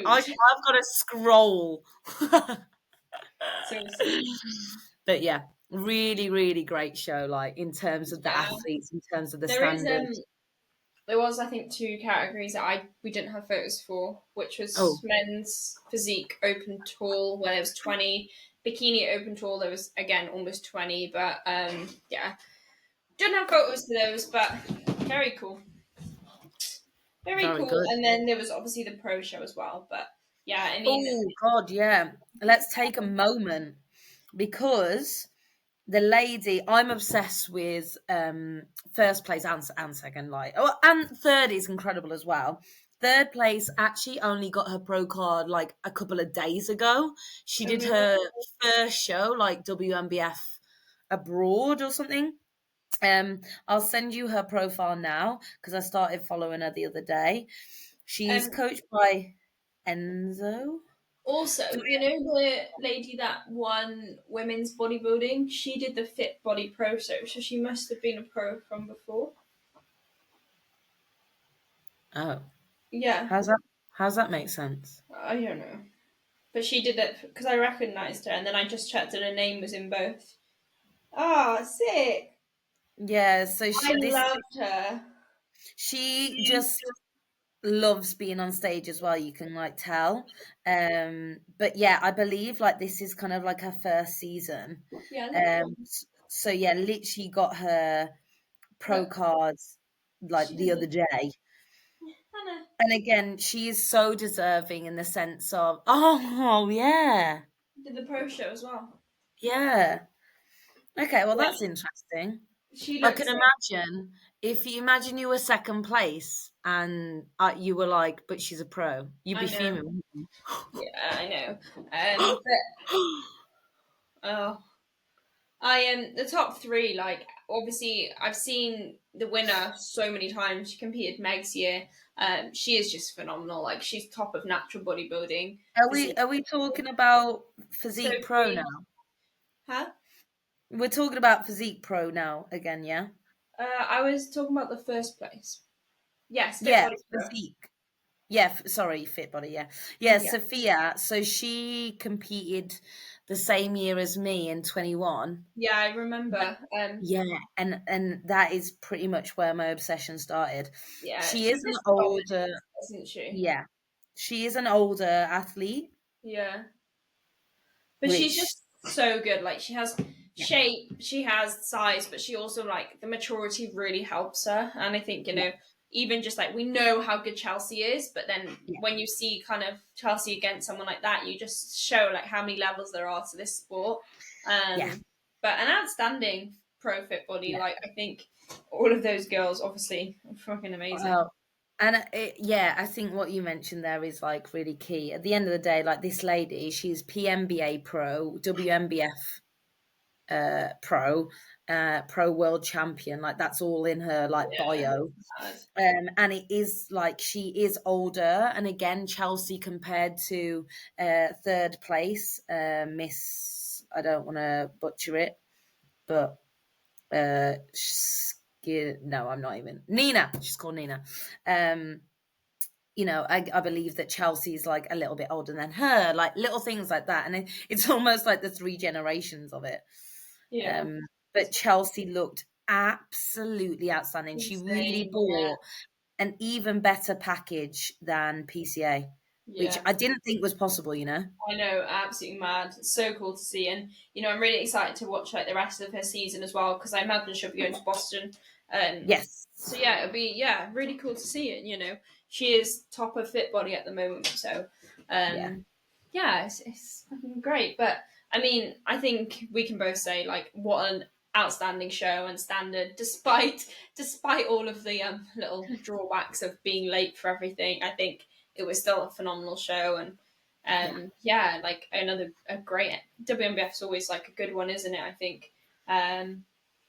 I've Huge. got to scroll. So sick. But yeah, really, really great show. Like in terms of the Yeah. athletes, in terms of the There is standards. there was I think two categories that we didn't have photos for, which was Oh, men's physique open tall where there was 20, bikini open tall there was again almost 20, but yeah. Didn't have photos for those, but very cool. Very very cool. good. And then there was obviously the pro show as well. But yeah, I mean, Oh God, yeah. Let's take a moment because the lady I'm obsessed with first place and second, like and third is incredible as well. Third place actually only got her pro card like a couple of days ago. She did her first show like WNBF abroad or something. I'll send you her profile now because I started following her the other day. She's um, coached by Enzo. also, the lady that won women's bodybuilding, she did the Fit Body Pro show, so she must have been a pro from before. Oh, Yeah, how's that make sense? I don't know. But she did it because I recognised her, and then I just checked and her name was in both. Ah, sick! Yeah, so I loved her. she just loves being on stage as well, you can like tell. But yeah, I believe like this is kind of like her first season. Yeah, look, So yeah, literally got her pro look, cards like she the did other the day. Hannah And again, she is so deserving in the sense of, oh yeah, did the pro show as well. yeah. Okay, well Yeah, that's interesting. she I can looks like imagine if you imagine you were second place and you were like, but she's a pro, you'd I be know. fuming. Wouldn't Yeah, I know. you? But oh, I am the top three. Like, obviously, I've seen the winner so many times. She competed Meg's year. She is just phenomenal. Like, she's top of natural bodybuilding physique. Are we talking about Physique Pro Sophie, now? huh? We're talking about Physique Pro now again, yeah? I was talking about the first place. Yes, Fit Yeah, Body Pro. Physique. Yeah, sorry, Fit Body, yeah. Yeah, Yeah, Sophia, so she competed the same year as me in 21. yeah, I remember. Yeah, and that is pretty much where my obsession started. Yeah, She she is an just older, dominates, isn't she? yeah, she is an older athlete, Yeah. But she's which, just so good. Like she has yeah, shape, she has size, but she also like the maturity really helps her. And I think, yeah, even just like we know how good Chelsea is, but then yeah, when you see kind of Chelsea against someone like that, you just show like how many levels there are to this sport. yeah, But an outstanding pro fit body, yeah. like I think all of those girls obviously are fucking amazing. And yeah, I think what you mentioned there is like really key. At the end of the day, like this lady, she's PMBA pro, WNBF pro, pro world champion. Like that's all in her like Yeah. bio. Mad. And it is like she is older. And again, Chelsea compared to third place, Miss. I don't want to butcher it, but no, I'm not even Nina. She's called Nina. I believe that Chelsea's like a little bit older than her, like little things like that. And it's almost like the three generations of it. Yeah. Um, but Chelsea looked absolutely outstanding. She really Insane. bought an even better package than PCA, which Yeah. I didn't think was possible. I know, absolutely mad. So cool to see, and I'm really excited to watch like the rest of her season as well because I imagine she'll be going to Boston. Yes. So yeah, it'll be really cool to see it. She is top of fit body at the moment, so Yeah. yeah, it's fucking great. But I mean, I think we can both say like what an outstanding show and standard, despite all of the little drawbacks of being late for everything. I think it was still a phenomenal show and. Yeah. Yeah, like a great WNBF is always like a good one, isn't it? I think.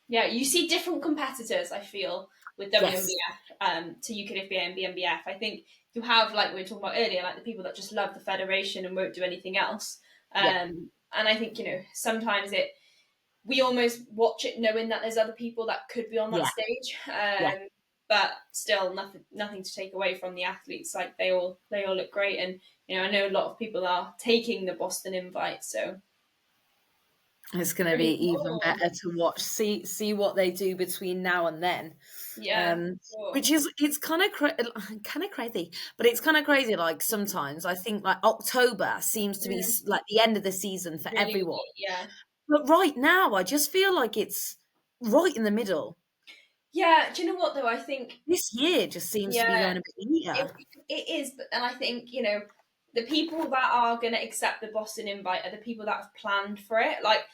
Yeah, you see different competitors. I feel with Yes. WNBF to UKFBA and BNBF. I think you have like we were talking about earlier, like the people that just love the federation and won't do anything else. Yeah. And I think sometimes we almost watch it knowing that there's other people that could be on that Yeah. stage. Yeah. But still, nothing to take away from the athletes. Like they all look great, and I know a lot of people are taking the Boston invite. So It's going to be pretty even cool. better to watch, see what they do between now and then. Yeah, Um, sure. which is it's kind of kind of crazy, but it's kind of crazy. Like sometimes I think like October seems to be Mm, like the end of the season for really, everyone, yeah, but right now I just feel like it's right in the middle. yeah. Do you know what though? I think This year just seems to be yeah, going a bit neater. it is, and I think the people that are going to accept the Boston invite are the people that have planned for it. Like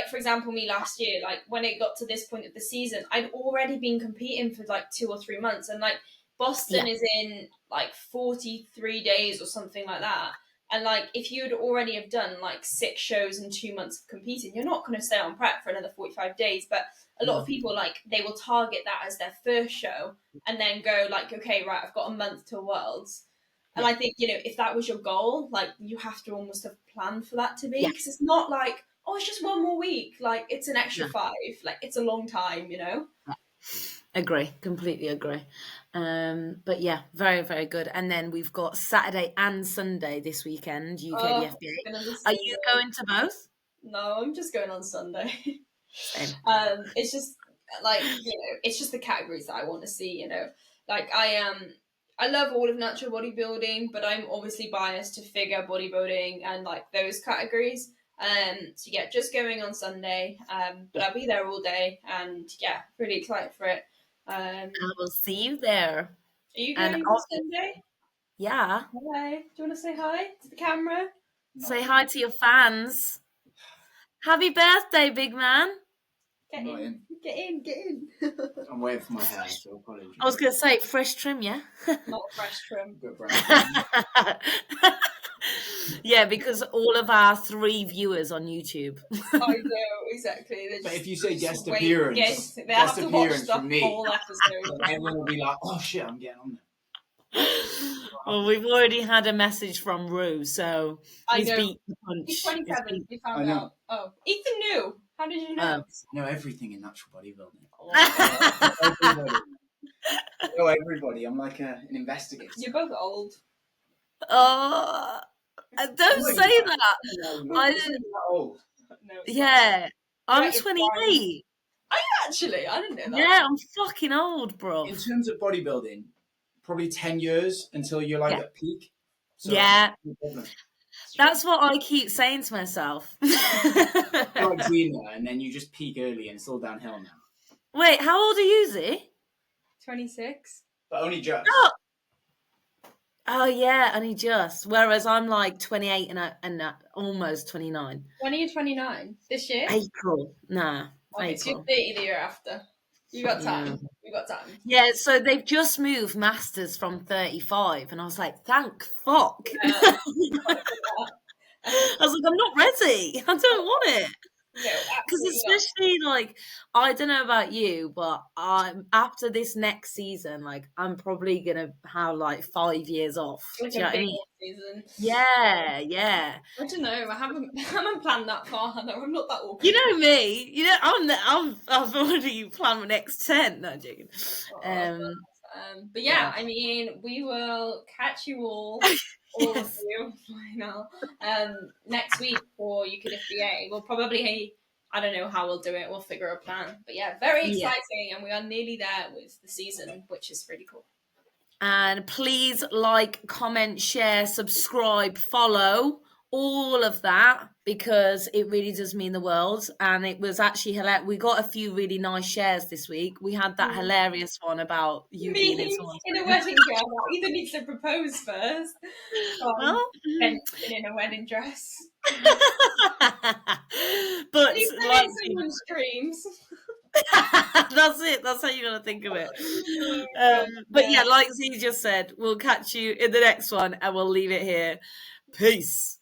for example, me last year, like when it got to this point of the season, I'd already been competing for like 2 or 3 months, and like Yeah, Boston is in like 43 days or something like that. And like if you'd already have done like 6 shows in 2 months of competing, you're not going to stay on prep for another 45 days. But a lot of no, people like they will target that as their first show and then go like, okay, right, I've got a month till Worlds. And yeah, I think if that was your goal, like you have to almost have planned for that to be yeah, because it's not like oh, it's just one more week. Like it's an extra no. 5. Like it's a long time. Agree, completely agree. But yeah, very, very good. And then we've got Saturday and Sunday this weekend, Oh, UKDFBA. gonna be Are so you good. going to both? No, I'm just going on Sunday. Same. It's just like it's just the categories that I want to see. Like I am. I love all of natural bodybuilding, but I'm obviously biased to figure bodybuilding and like those categories. So yeah, just going on Sunday. But I'll be there all day, and yeah, really excited for it. I will see you there. Are you And going on Sunday? yeah. Hi. Do you want to say hi to the camera? Say hi to your fans. Happy birthday, big man. Get in. Get in. I'm waiting for my hair, so apologies. I was going to say fresh trim, yeah? Not a fresh trim. Good brand. Yeah, because all of our 3 viewers on YouTube. I know, exactly. But if you say guest wait, appearance, yes, they have guest to watch appearance the from me, whole episode. everyone will be like, "Oh shit, I'm getting on there." Well, we've already had a message from Rue, so I he's know. beat the punch. He's 27. We I found know. out. Oh, Ethan knew. How did you know? I know everything in natural bodybuilding. Oh. I know everybody. I'm like an investigator. You're both old. Oh, don't say that. I'm not that old. No, it's Yeah, I'm Right, it's 28. not. Actually, I didn't know that. Yeah, I'm fucking old, bro. In terms of bodybuilding, probably 10 years until you're like at peak. So Yeah. no problem. That's what I keep saying to myself. You're like Zena, and then you just peak early and it's all downhill now. Wait, how old are you, Z? 26. But only just. Oh yeah, only just. Whereas I'm like 28 and almost 29. When are you 29? This year? April. Nah, Okay, so you're April. 30 the year after. You got time. Yeah. You got time. Yeah, so they've just moved masters from 35, and I was like, thank fuck. I was like, I'm not ready. I don't want it. No, Because absolutely not. especially like, I don't know about you, but after this next season, like I'm probably gonna have like 5 years off. Like Do you know a what I big mean? season. Yeah. I don't know. I haven't planned that far. No, I'm not that awkward. You know me. You know I've already planned my next 10. No, I'm joking. But yeah, I mean, we will catch you all of you now, next week for You Could FBA. We'll probably, I don't know how we'll do it. We'll figure a plan. But yeah, very exciting, and we are nearly there with the season, which is really cool. And please like, comment, share, subscribe, follow, all of that, because it really does mean the world. And it was actually hilarious. We got a few really nice shares this week. We had that hilarious one about you being in someone's in a wedding dress. Ethan needs to propose first. Well, then in a wedding dress. But like someone's dreams. That's it. That's how you're gonna think of it. But yeah, like Z just said, we'll catch you in the next one, and we'll leave it here. Peace.